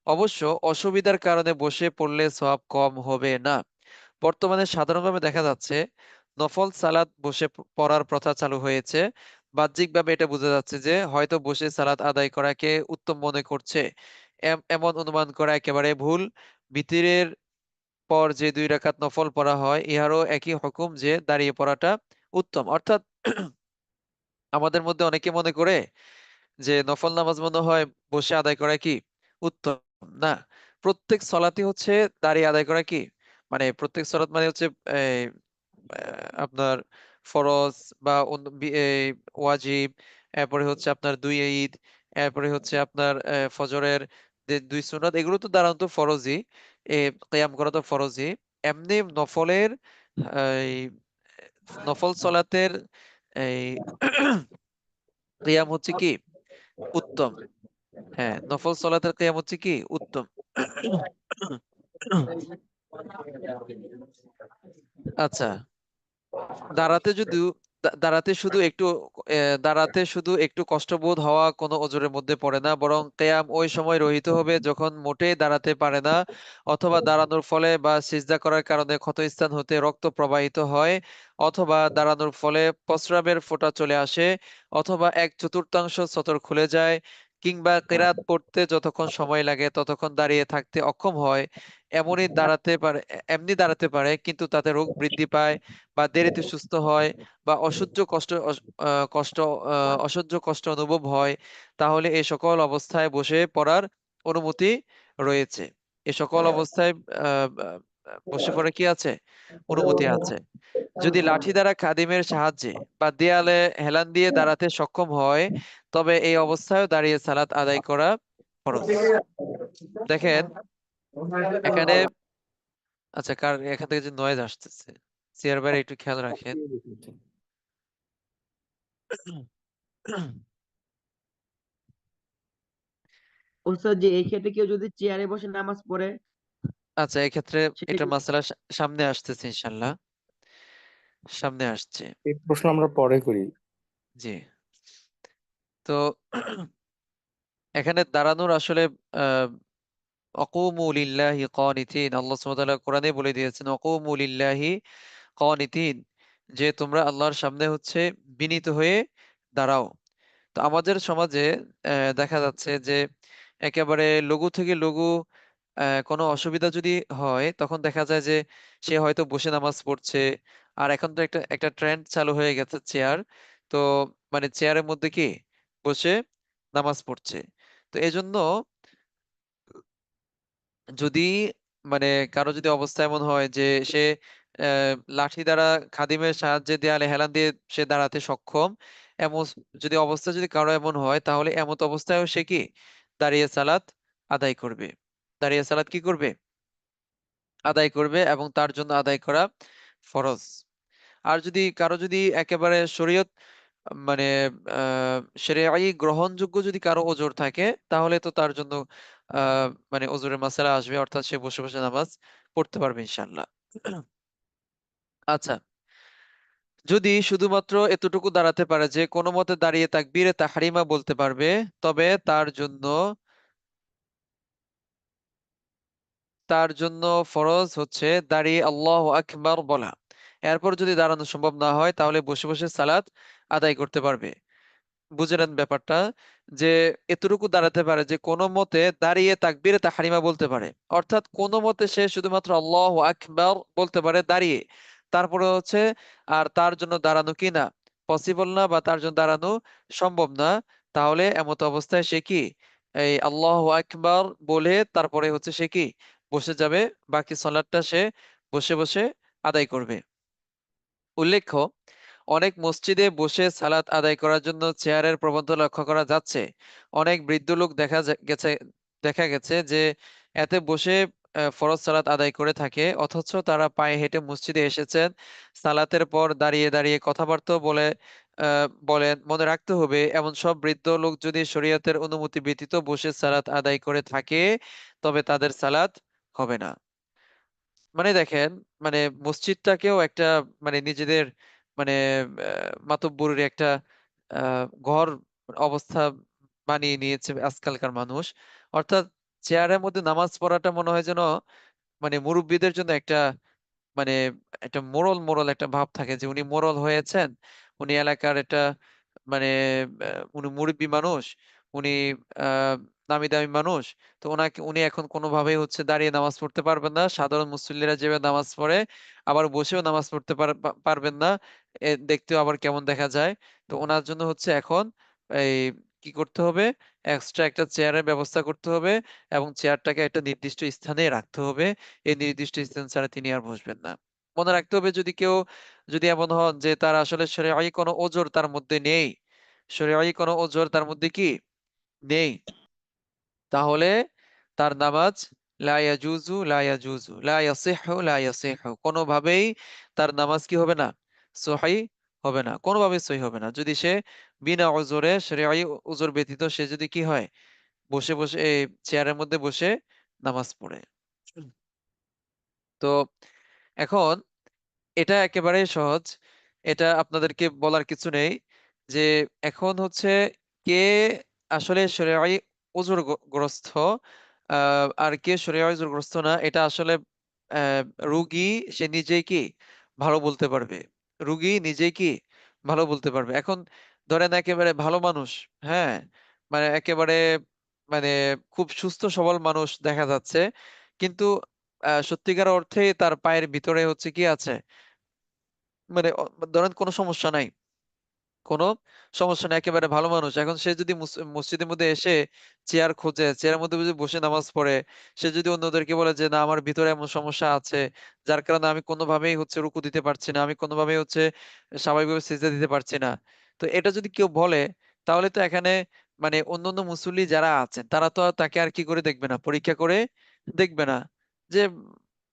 অবশ্য অসুবিধার কারণে বসে পড়লে সওয়াব কম হবে না। বর্তমানে সাধারণভাবে দেখা যাচ্ছে নফল সালাত বসে পড়ার প্রথা চালু হয়েছে। বাহ্যিকভাবে এটা বোঝা যাচ্ছে যে হয়তো বসে সালাত আদায় করাকে উত্তম মনে করছে। এমন অনুমান করা একেবারে ভুল। বিতিরের পর যে 2 রাকাত নফল পড়া হয়, ইহারও একই হুকুম যে দাঁড়িয়ে পড়াটা উত্তম। অর্থাৎ আমাদের মধ্যে অনেকে মনে করে যে নফল নামাজ মনে হয় বসে আদায় করা কি উত্তম। না, প্রত্যেক সলাতে হচ্ছে দাঁড়িয়ে আদায় করা কি মানে প্রত্যেক সলাত মানে হচ্ছে এই, আপনার ফরজ বা এই ওয়াজিব, এরপরে হচ্ছে আপনার দুই ঈদ, এরপরে হচ্ছে আপনার ফজরের যে দুই সুন্নাত, এগুলো তো দাঁড়ানো তো ফরজই। কিয়াম করা তো ফরজই। এমনি নফলের এই নফল সলাতের এই কিয়াম হচ্ছে কি উত্তম। হ্যাঁ, নফল সলাতের কিয়াম হচ্ছে কি উত্তম। আচ্ছা, দাঁড়াতে যদিও দাঁড়াতে শুধু একটু কষ্টবোধ হওয়া কোনো ওজরের মধ্যে পড়ে না, বরং কিয়াম ওই সময় রহিত হবে যখন মোটেই দাঁড়াতে পারে না, অথবা দাঁড়ানোর ফলে বা সিজদা করার কারণে ক্ষতস্থান হতে রক্ত প্রবাহিত হয়, অথবা দাঁড়ানোর ফলে প্রস্রাবের ফোঁটা চলে আসে, অথবা 1/4 সতর খুলে যায়, কিংবা কিরাত পড়তে যতক্ষণ সময় লাগে ততক্ষণ দাঁড়িয়ে থাকতে অক্ষম হয়। এমনি দাঁড়াতে পারে কিন্তু তাতে রোগ বৃদ্ধি পায়, বা দেরিতে সুস্থ হয়, বা অসহ্য কষ্ট অনুভব হয়, তাহলে এই সকল অবস্থায় বসে পড়ার অনুমতি রয়েছে। এই সকল অবস্থায় বসে পড়ে কি আছে? অনুমতি আছে। যদি লাঠি দ্বারা খাদিমের সাহায্যে বা দেয়ালে হেলান দিয়ে দাঁড়াতে সক্ষম হয়, তবে এই অবস্থায়ও দাঁড়িয়ে সালাত আদায় করা ফরজ। দেখেন এখানে, আচ্ছা, কার এখান থেকে যে নয়েজ আসতেছে, সিয়ার ভাই একটু খেয়াল রাখেন। ওস্তাদ যে এই ক্ষেত্রে কেউ যদি চেয়ারে বসে নামাজ পড়ে আচ্ছা, এক্ষেত্রে সেটা এটা কি? মাসালা সামনে আসতেছে, ইনশাল্লাহ সামনে আসছে। এই প্রশ্ন আমরা পরে করি। জি। তো এখানে দাঁড়ানোর আসলে আহ অকুমু লিল্লাহি কানিতিন, আল্লাহ সুবহানাহু ওয়া তাআলা কোরআনে বলে দিয়েছেন অকুমু লিল্লাহি কানিতিন, যে তোমরা আল্লাহর সামনে হচ্ছে বিনীত হয়ে দাঁড়াও। তো আমাদের সমাজে দেখা যাচ্ছে যে একেবারে লঘু থেকে লঘু কোনো অসুবিধা যদি হয়, তখন দেখা যায় যে সে হয়তো বসে নামাজ পড়ছে। আর এখন তো একটা একটা ট্রেন্ড চালু হয়ে গেছে চেয়ার, তো মানে চেয়ারের মধ্যে কি বসে নামাজ পড়ছে। তো এই জন্য যদি মানে কারো যদি অবস্থা এমন হয় যে সে লাঠি দ্বারা খাদিমের সাহায্যে দেয়ালে হেলান দিয়ে সে দাঁড়াতে সক্ষম, এমন যদি অবস্থা যদি কারো এমন হয়, তাহলে এমত অবস্থায়ও সে কি দাঁড়িয়ে সালাত আদায় করবে। দাঁড়িয়ে সালাত কি করবে? আদায় করবে, এবং তার জন্য আদায় করা ফরজ। আর যদি কারো যদি একেবারে শরীয়ত মানে শরীআই গ্রহণযোগ্য যদি কারো ওজর থাকে, তাহলে তো তার জন্য আহ মানে ওজরের মাসালা আসবে, অর্থাৎ সে বসে বসে নামাজ পড়তে পারবে ইনশাআল্লাহ। আচ্ছা, যদি শুধুমাত্র এতটুকু দাঁড়াতে পারে যে কোনো মতে দাঁড়িয়ে তাকবীরে তাহরিমা বলতে পারবে, তবে তার জন্য ফরজ হচ্ছে দাঁড়িয়ে আল্লাহু আকবার বলা। এরপর যদি দাঁড়ানো সম্ভব না হয় তাহলে বসে বসে সালাত আদায় করতে পারবে। বুঝে নেন ব্যাপারটা, যে এতটুকু দাঁড়াতে পারে যে কোনো মতে দাঁড়িয়ে তাকবীরে তাহরিমা বলতে পারে, অর্থাৎ কোনো মতে সে শুধুমাত্র আল্লাহু আকবার বলতে পারে দাঁড়িয়ে। তারপরে হচ্ছে আর তার জন্য দাঁড়ানো কি না পসিবল না, বা তার জন্য দাঁড়ানো সম্ভব না, তাহলে এমত অবস্থায় সে কি এই আল্লাহু আকবার বলে তারপরে হচ্ছে সে কি বসে যাবে, বাকি সালাতটা সে বসে বসে আদায় করবে। উল্লেখ্য, অনেক মসজিদে বসে সালাত আদায় করার জন্য চেয়ারের প্রবণতা লক্ষ্য করা যাচ্ছে। অনেক বৃদ্ধ লোক দেখা গেছে যে এতে বসে ফরজ সালাত আদায় করে থাকে, অথচ তারা পায়ে হেঁটে মসজিদে এসেছেন। সালাতের পর দাঁড়িয়ে দাঁড়িয়ে কথাবার্তা বলেন। মনে রাখতে হবে, এমন সব বৃদ্ধ লোক যদি শরীয়তের অনুমতি ব্যতীত বসে সালাত আদায় করে থাকে তবে তাদের সালাত হবে না। মানে দেখেন, মানে মসজিদটাকেও একটা মানে নিজেদের মানে মাতব্বরের একটা ঘর অবস্থা বানিয়ে নিয়েছে আজকালকার মানুষ। অর্থাৎ চেয়ারের মধ্যে নামাজ পড়াটা মনে হয় যেন মানে মুরব্বীদের জন্য একটা মানে একটা মোড়ল মোড়ল একটা ভাব থাকে, যে উনি মোড়ল হয়েছেন, উনি এলাকার একটা মানে উনি মুরব্বী মানুষ, উনি আহ নামি দামি মানুষ, তো উনি এখন কোনোভাবেই হচ্ছে দাঁড়িয়ে নামাজ পড়তে পারবেন না। সাধারণ মুসল্লিরা যেভাবে নামাজ পড়ে আবার বসেও নামাজ পড়তে পারবেন না, দেখতেও আবার কেমন দেখা যায়। তো ওনার জন্য হচ্ছে এখন এই কি করতে হবে, এক্সট্রা একটা চেয়ারের ব্যবস্থা করতে হবে এবং চেয়ারটাকে একটা নির্দিষ্ট স্থানে রাখতে হবে। এই নির্দিষ্ট স্থান ছাড়া তিনি আর বসবেন না। মনে রাখতে হবে, যদি এমন হন যে তার আসলে শরীয়ী কোনো ওজর তার মধ্যে নেই, শরীয়ী কোনো ওজর তার মধ্যে কি নেই, তাহলে তার নামাজ লা ইয়াজুজু লা ইয়াজুজু লা ইয়াসিহু লা ইয়াসিহু, কোনোভাবেই তার নামাজ কি হবে না, সহিহ হবে না, কোনোভাবেই সহিহ হবে না। যদি সে বিনা ওজরে শরীয়ী ওজর ব্যতীত সে যদি কি হয় বসে বসে এই চেয়ারের মধ্যে বসে নামাজ পড়ে। তো এখন এটা একেবারে সহজ, এটা আপনাদেরকে বলার কিছু নেই যে এখন হচ্ছে কে আসলে শরীয়ী ওযর গ্রস্ত আর কে শরীয়ী ওযর গ্রস্ত না, এটা আসলে আহ, রোগী সে নিজেই কি ভালো বলতে পারবে, রোগী নিজেই কি ভালো বলতে পারবে। এখন ধরেন একেবারে ভালো মানুষ, হ্যাঁ, মানে একেবারে মানে খুব সুস্থ সবল মানুষ দেখা যাচ্ছে, কিন্তু সত্যিকার অর্থে তার পায়ের ভিতরে হচ্ছে কি আছে, মানে ধরেন কোনো সমস্যা নাই, কোনো সমস্যা নেই, একেবারে ভালো মানুষ। এখন সে যদি মসজিদের মধ্যে এসে চেয়ার খোঁজে, চেয়ারের মধ্যে যদি বসে নামাজ পড়ে, সে যদি অন্যদেরকে বলে যে না আমার ভিতরে এমন সমস্যা আছে যার কারণে আমি কোনোভাবেই হচ্ছে রুকু দিতে পারছি না, আমি কোনোভাবেই হচ্ছে স্বাভাবিকভাবে সিজদা দিতে পারছি না, তো এটা যদি কেউ বলে তাহলে তো এখানে মানে অন্যান্য মুসল্লি যারা আছেন তারা তো আর তাকে আর কি করে দেখবে না, পরীক্ষা করে দেখবে না যে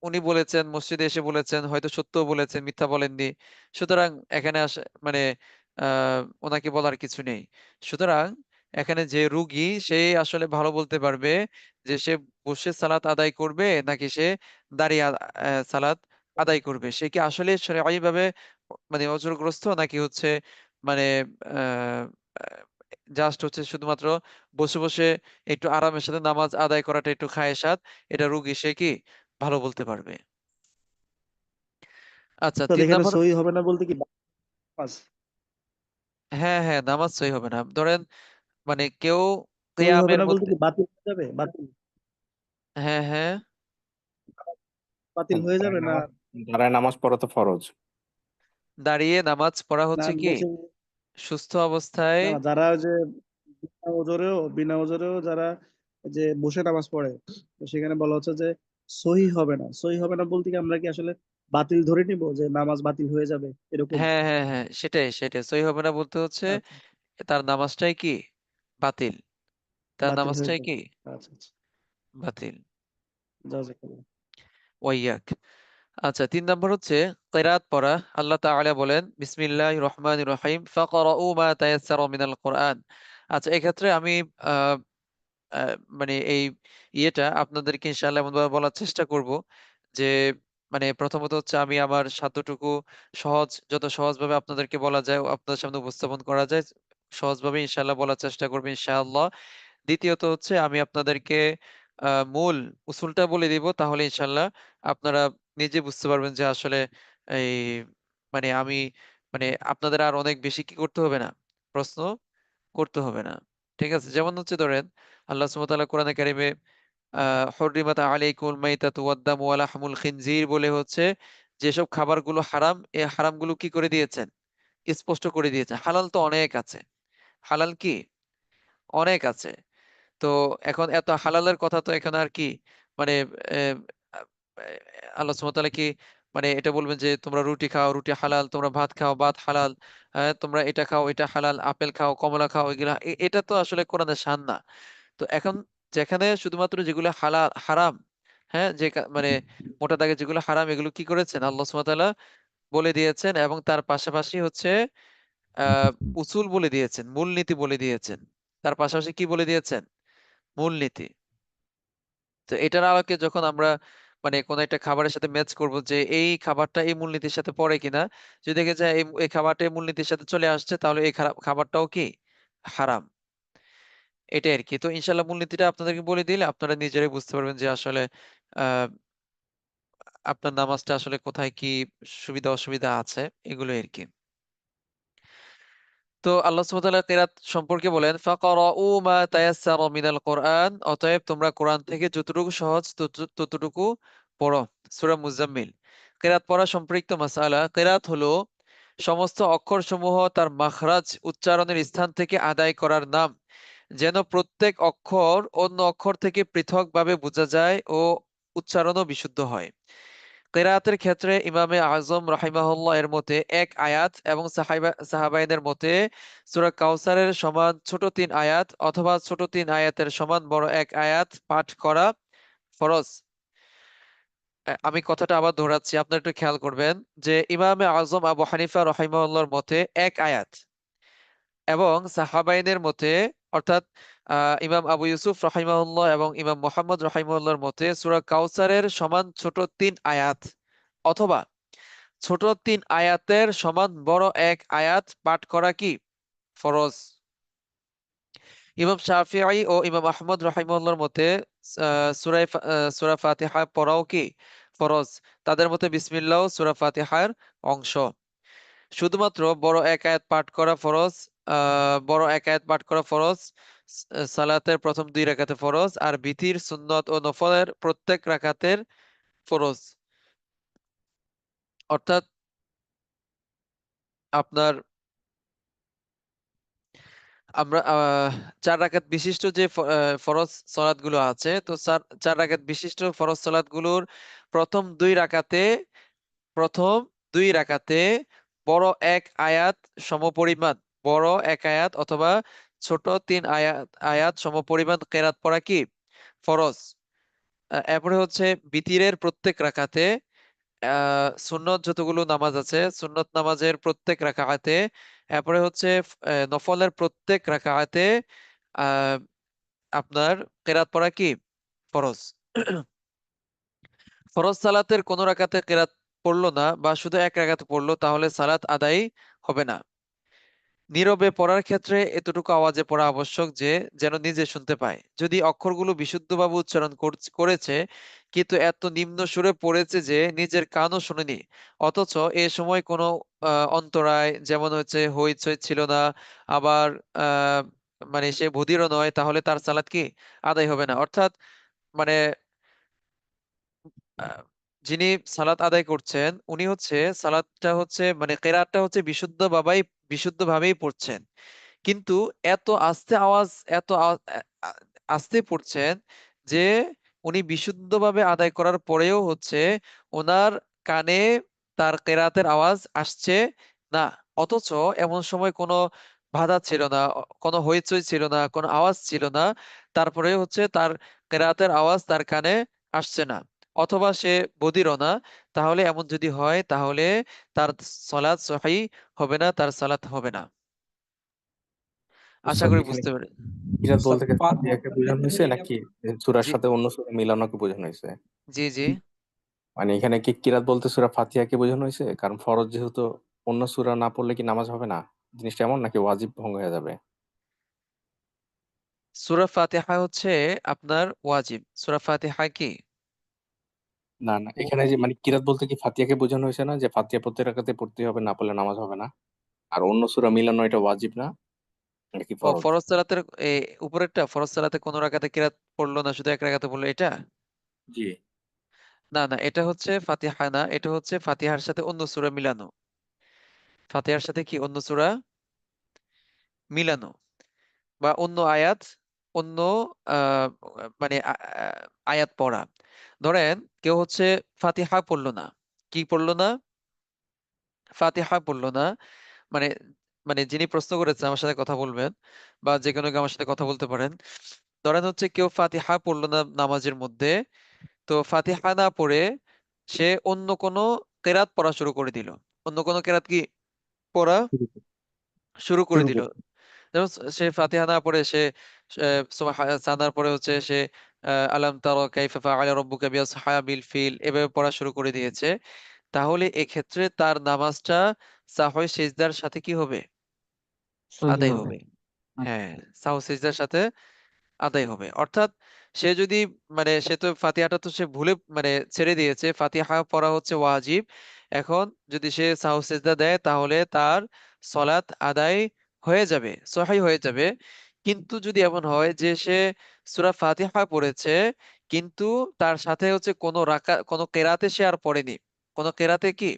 উনি বলেছেন, মসজিদে এসে বলেছেন, হয়তো সত্যও বলেছেন, মিথ্যা বলেননি। সুতরাং এখানে মানে ওনাকে বলার কিছু নেই। সুতরাং এখানে যে রুগী সে আসলে ভালো বলতে পারবে যে সে বসে সালাত আদায় করবে নাকি সে দাঁড়িয়ে সালাত আদায় করবে, সে কি আসলে শরীয়ী ভাবে মানে অজরগ্রস্ত নাকি হচ্ছে মানে জাস্ট হচ্ছে শুধুমাত্র বসে বসে একটু আরামের সাথে নামাজ আদায় করাটা একটু খায়েশাত, এটা রুগী সে কি ভালো বলতে পারবে। আচ্ছা, তো 3 এখানে নাম্বার। সহি হবে না বলতে কি নামাজ হ্যাঁ হ্যাঁ, নামাজ সহি হবে না। ধরেন মানে কেউ সহি হবে কিয়ামের না বলতে মধ্যে, কি বাতিল হয়ে যাবে, বাতিল হ্যাঁ হ্যাঁ, বাতিল হয়ে যাবে না? দাঁড়ায় নামাজ পড়া তো ফরজ। দাঁড়িয়ে নামাজ পড়া না হচ্ছে কি বসে সুস্থ অবস্থায়। না, যারা ওই যে বিনা ওজরেও যারা যে বসে নামাজ পড়ে, তো সেখানে বলা হচ্ছে যে সহি হবে না। সহি হবে না বলতে কি আমরা কি আসলে বাতিল ধরে নিব যে নামাজ বাতিল হয়ে যাবে এরকম? হ্যাঁ হ্যাঁ হ্যাঁ, সেটাই সেটাই, সহি হবে না বলতে হচ্ছে আচ্ছা, তার নামাজটাই কি বাতিল, তার বাতিল হয়ে নামাজটাই যাবে। কি আচ্ছা আচ্ছা, বাতিল। জাযাকাল্লাহ। ওয়াইয়াক। আচ্ছা, 3 নম্বর হচ্ছে কিরাত পড়া। আল্লাহ তাআলা বলেন বিসমিল্লাহির রহমানির রহিম ফাকরাউ মা তায়াসসারা মিনাল কোরআন। আচ্ছা, এক্ষেত্রে আমি আহ আহ, মানে এই ইয়েটা আপনাদেরকে ইনশাআল্লাহ এমনভাবে বলার চেষ্টা করব যে মানে প্রথমত হচ্ছে আমি আমার সাধ্যটুকু যত সহজভাবে আপনাদেরকে বলা যায় ও আপনাদের সামনে উপস্থাপন করা যায় সহজভাবে ইনশাআল্লাহ বলার চেষ্টা করবো ইনশাআল্লাহ। দ্বিতীয়ত হচ্ছে আমি আপনাদেরকে মূল উসুলটা বলে দিব, তাহলে ইনশাআল্লাহ আপনারা নিজে বুঝতে পারবেন যে আসলে এই মানে আমি মানে আপনাদের আর অনেক বেশি কি করতে হবে না, প্রশ্ন করতে হবে না। ঠিক আছে, যেমন হচ্ছে ধরেন আল্লাহ সুবহানাহু ওয়া তাআলা কোরআনে কারিমে হুররিমাত আলাইকুমুল মাইতাতু ওয়াদ-দামু ওয়া লাহমুল খিনজির বলে হচ্ছে যেসব খাবারগুলো হারাম, এই হারামগুলো কি করে দিয়েছেন, স্পষ্ট করে দিয়েছেন। হালাল তো অনেক আছে, হালাল কি অনেক আছে। তো এখন এত হালালের কথা তো এখানে আর কি মানে আহ, আহ, আল্লাহ সুবহানাহু ওয়া তাআলা কি মানে এটা বলবেন যে তোমরা রুটি খাও, রুটি হালাল, তোমরা ভাত খাও, ভাত হালাল, তোমরা এটা খাও, এটা হালাল, আপেল খাও, কমলা খাও, এগুলা এটা তো আসলে কোরআনের শান না। তো এখন যেখানে শুধুমাত্র যেগুলো হালাল হারাম, হ্যাঁ যে মানে মোটা দাগে যেগুলো হারাম এগুলো কি করেছেন আল্লাহ সুবহানাহু ওয়া তাআলা বলে দিয়েছেন, এবং তার পাশাপাশি হচ্ছে আহ উসুল বলে দিয়েছেন, মূলনীতি বলে দিয়েছেন। তার পাশাপাশি কি বলে দিয়েছেন, মূলনীতি। তো এটার আলোকে যখন আমরা মানে কোন একটা খাবারের সাথে ম্যাচ করব যে এই খাবারটা এই মূলনীতির সাথে পড়ে কিনা, যদি দেখে যায় এই খাবারটা এই মূলনীতির সাথে চলে আসছে, তাহলে এই খাবারটাও কি হারাম। এটাই আর কি। তো ইনশাল্লাহ মূলনীতিটা আপনাদেরকে বলে দিলে আপনারা নিজেরাই বুঝতে পারবেন যে আসলে আহ আপনার নামাজটা আসলে কোথায় কি সুবিধা অসুবিধা আছে, এগুলো আর কি। তো আল্লাহ সুবহানাহু ওয়া তাআলা কিরাত সম্পর্কে বলেন ফাকরাউ মা তায়াসসারা মিনাল কোরআন, অতএব তোমরা কোরআন থেকে যতটুকু সহজ ততটুকু পড়ো। সূরা মুজাম্মিল। কিরাত পড়া সম্পৃক্ত মাসআলা। কিরাত হলো সমস্ত অক্ষরসমূহ তার মাখরাজ উচ্চারণের স্থান থেকে আদায় করার নাম, যেন প্রত্যেক অক্ষর অন্য অক্ষর থেকে পৃথকভাবে বোঝা যায় ও উচ্চারণও বিশুদ্ধ হয়। কিরাআতের ক্ষেত্রে ইমামে আজম রাহিমাহুল্লাহ এর মতে এক আয়াত এবং সাহাবাইনের মতে সূরা কাউসারের সমান ছোট ৩ আয়াত অথবা ছোট ৩ আয়াতের সমান বড় এক আয়াত পাঠ করা ফরজ। আমি কথাটা আবার দৌড়াচ্ছি, আপনারা একটু খেয়াল করবেন যে ইমামে আজম আবু হানিফা রাহিমাহুল্লাহর মতে এক আয়াত, এবং সাহাবাইনের মতে অর্থাৎ ইমাম আবু ইউসুফ রাহিমাহুল্লাহ এবং ইমাম মুহাম্মদ রাহিমাহুল্লাহর মতে সূরা কাউসারের সমান ছোট ৩ আয়াত অথবা ছোট ৩ আয়াতের সমান বড় এক আয়াত পাঠ করা কি ফরজ। ইমাম শাফিঈ ও ইমাম আহমদ রাহিমাহুল্লাহর মতে সূরা ফাতিহা পড়াও কি ফরজ। তাদের মতে বিসমিল্লাহ সূরা ফাতিহার অংশ। শুধুমাত্র বড় এক আয়াত পাঠ করা ফরজ। বড় এক আয়াত পাঠ করা ফরজ সালাতের প্রথম 2 রাকাতে ফরজ, আর বিতির সুন্নত ও নফলের প্রত্যেক রাকাতের ফরজ। অর্থাৎ আপনার আমরা 4 রাকাত বিশিষ্ট যে ফরজ সালাত গুলো আছে, তো 4 রাকাত বিশিষ্ট ফরজ সালাত গুলোর প্রথম 2 রাকাতে প্রথম 2 রাকাতে বড় এক আয়াত সমপরিমাণ, বড় এক আয়াত অথবা ছোট 3 আয়াত আয়াত সমপরিমাণ কেরাত পড়া কি ফরজ। এরপরে হচ্ছে বিতিরের প্রত্যেক রাকাতে সুন্নত যতগুলো নামাজ আছে সুন্নত নামাজের প্রত্যেক রাকাতে, এরপরে হচ্ছে নফলের প্রত্যেক রাকাতে আহ আপনার কেরাত পড়া কি ফরজ। ফরজ সালাতের কোন রাকাতে কেরাত পড়লো না বা শুধু এক রাকাতে পড়লো, তাহলে সালাত আদায় হবে না। নীরবে পড়ার ক্ষেত্রে এতটুকু আওয়াজে পড়া আবশ্যক যে যেন নিজে শুনতে পায়। যদি অক্ষরগুলো বিশুদ্ধভাবে উচ্চারণ করেছে কিন্তু এত নিম্ন সুরে পড়েছে যে নিজের কানও শুনেনি, অথচ এ সময় কোনো অন্তরায় যেমন হচ্ছে হইচই ছিল না, আবার আহ মানে সে বধিরও নয়, তাহলে তার সালাত কি আদায় হবে না। অর্থাৎ মানে আহ, যিনি সালাত আদায় করছেন উনি হচ্ছে সালাতটা হচ্ছে মানে কেরাতটা হচ্ছে বিশুদ্ধভাবেই পড়ছেন, কিন্তু এত আস্তে আওয়াজ এত আস্তে পড়ছেন যে উনি বিশুদ্ধভাবে আদায় করার পরেও হচ্ছে ওনার কানে তার কেরাতের আওয়াজ আসছে না। অথচ এমন সময় কোনো বাধা ছিল না, কোনো হইচই ছিল না, কোনো আওয়াজ ছিল না, তারপরে হচ্ছে তার কেরাতের আওয়াজ তার কানে আসছে না, অথবা সে বধিরও না। তাহলে এমন যদি হয় তাহলে তার সালাত সহিহ হবে না, তার সালাত হবে না। আশা উস্তাদ করি এখানে বুঝতে পারে। কিরাত আচ্ছা, বলতে কি ফাতিহাকে বোঝানো হয়েছে নাকি সূরার জি সাথে অন্য সূরা মিলানোকে বোঝানো হয়েছে? জি জি। মানে এখানে কি কিরাত বলতে সূরা ফাতিহাকে বোঝানো হয়েছে? কারণ ফরজ যেহেতু, অন্য সূরা না পড়লে কি নামাজ হবে না? জিনিসটা এমন নাকি ওয়াজিব ভঙ্গ হয়ে যাবে? সূরা ফাতিহা হচ্ছে আপনার ওয়াজিব। সূরা ফাতিহা কি না না, এখানে যে মানে কিরাত বলতে কি ফাতিহাকে বোঝানো হয়েছে না, যে ফাতিহা প্রত্যেক রাকাতে পড়তে হবে, না পড়লে নামাজ হবে না? আর অন্য সূরা মিলানো এটা ওয়াজিব না, এটা কি ও ফরজ? ফরজ সালাতের উপরেরটা, ফরজ সালাতে কোনো রাকাতে কিরাত পড়লো না, শুধু এক রাকাতে পড়লো, এটা? জি। না না, এটা হচ্ছে ফাতিহা না, এটা হচ্ছে ফাতিহার সাথে অন্য সূরা মিলানো। ফাতিহার সাথে কি অন্য সূরা মিলানো, বা অন্য আয়াত, অন্য আহ মানে আয়াত পড়া। ধরেন কেউ হচ্ছে ফাতিহা পড়লো না, কি পড়লো না, ফাতিহা পড়লো না, মানে মানে যিনি প্রশ্ন করেছেন আমার সাথে কথা বলবেন, বা যে কোনো কেউ আমার সাথে কথা বলতে পারেন। ধরেন হচ্ছে কেউ ফাতিহা পড়লো না নামাজের মধ্যে, তো ফাতিহা না পড়ে সে অন্য কোনো কেরাত পড়া শুরু করে দিল। অন্য কোনো কেরাত কি পড়া শুরু করে শুরু দিল। করতে। যেমন সে ফাতিহা না পড়ে সে সানার পরে হচ্ছে সে আলাম তারা কাইফা ফাআলা রাব্বুকা বিআসহাবিল ফিল এভাবে পড়া শুরু করে দিয়েছে। তাহলে এক্ষেত্রে তার নামাজটা সাহই সিজদার সাথে কি হবে? সহি আদায় হবে। হবে। আচ্ছা। হ্যাঁ, সাহু সিজদার সাথে আদায় হবে। অর্থাৎ সে যদি মানে সে তো ফাতিহাটা তো সে ভুলে মানে ছেড়ে দিয়েছে, ফাতিহা পড়া হচ্ছে ওয়াজিব। এখন যদি সে সাহু সিজদা দেয় তাহলে তার সলাত আদায় হয়ে যাবে, সহিহ হয়ে যাবে। কিন্তু যদি এমন হয় যে সে সূরা ফাতিহা পড়েছে কিন্তু তার সাথে হচ্ছে কোনো কেরাতে সে আর পড়েনি, কোনো কেরাতে কি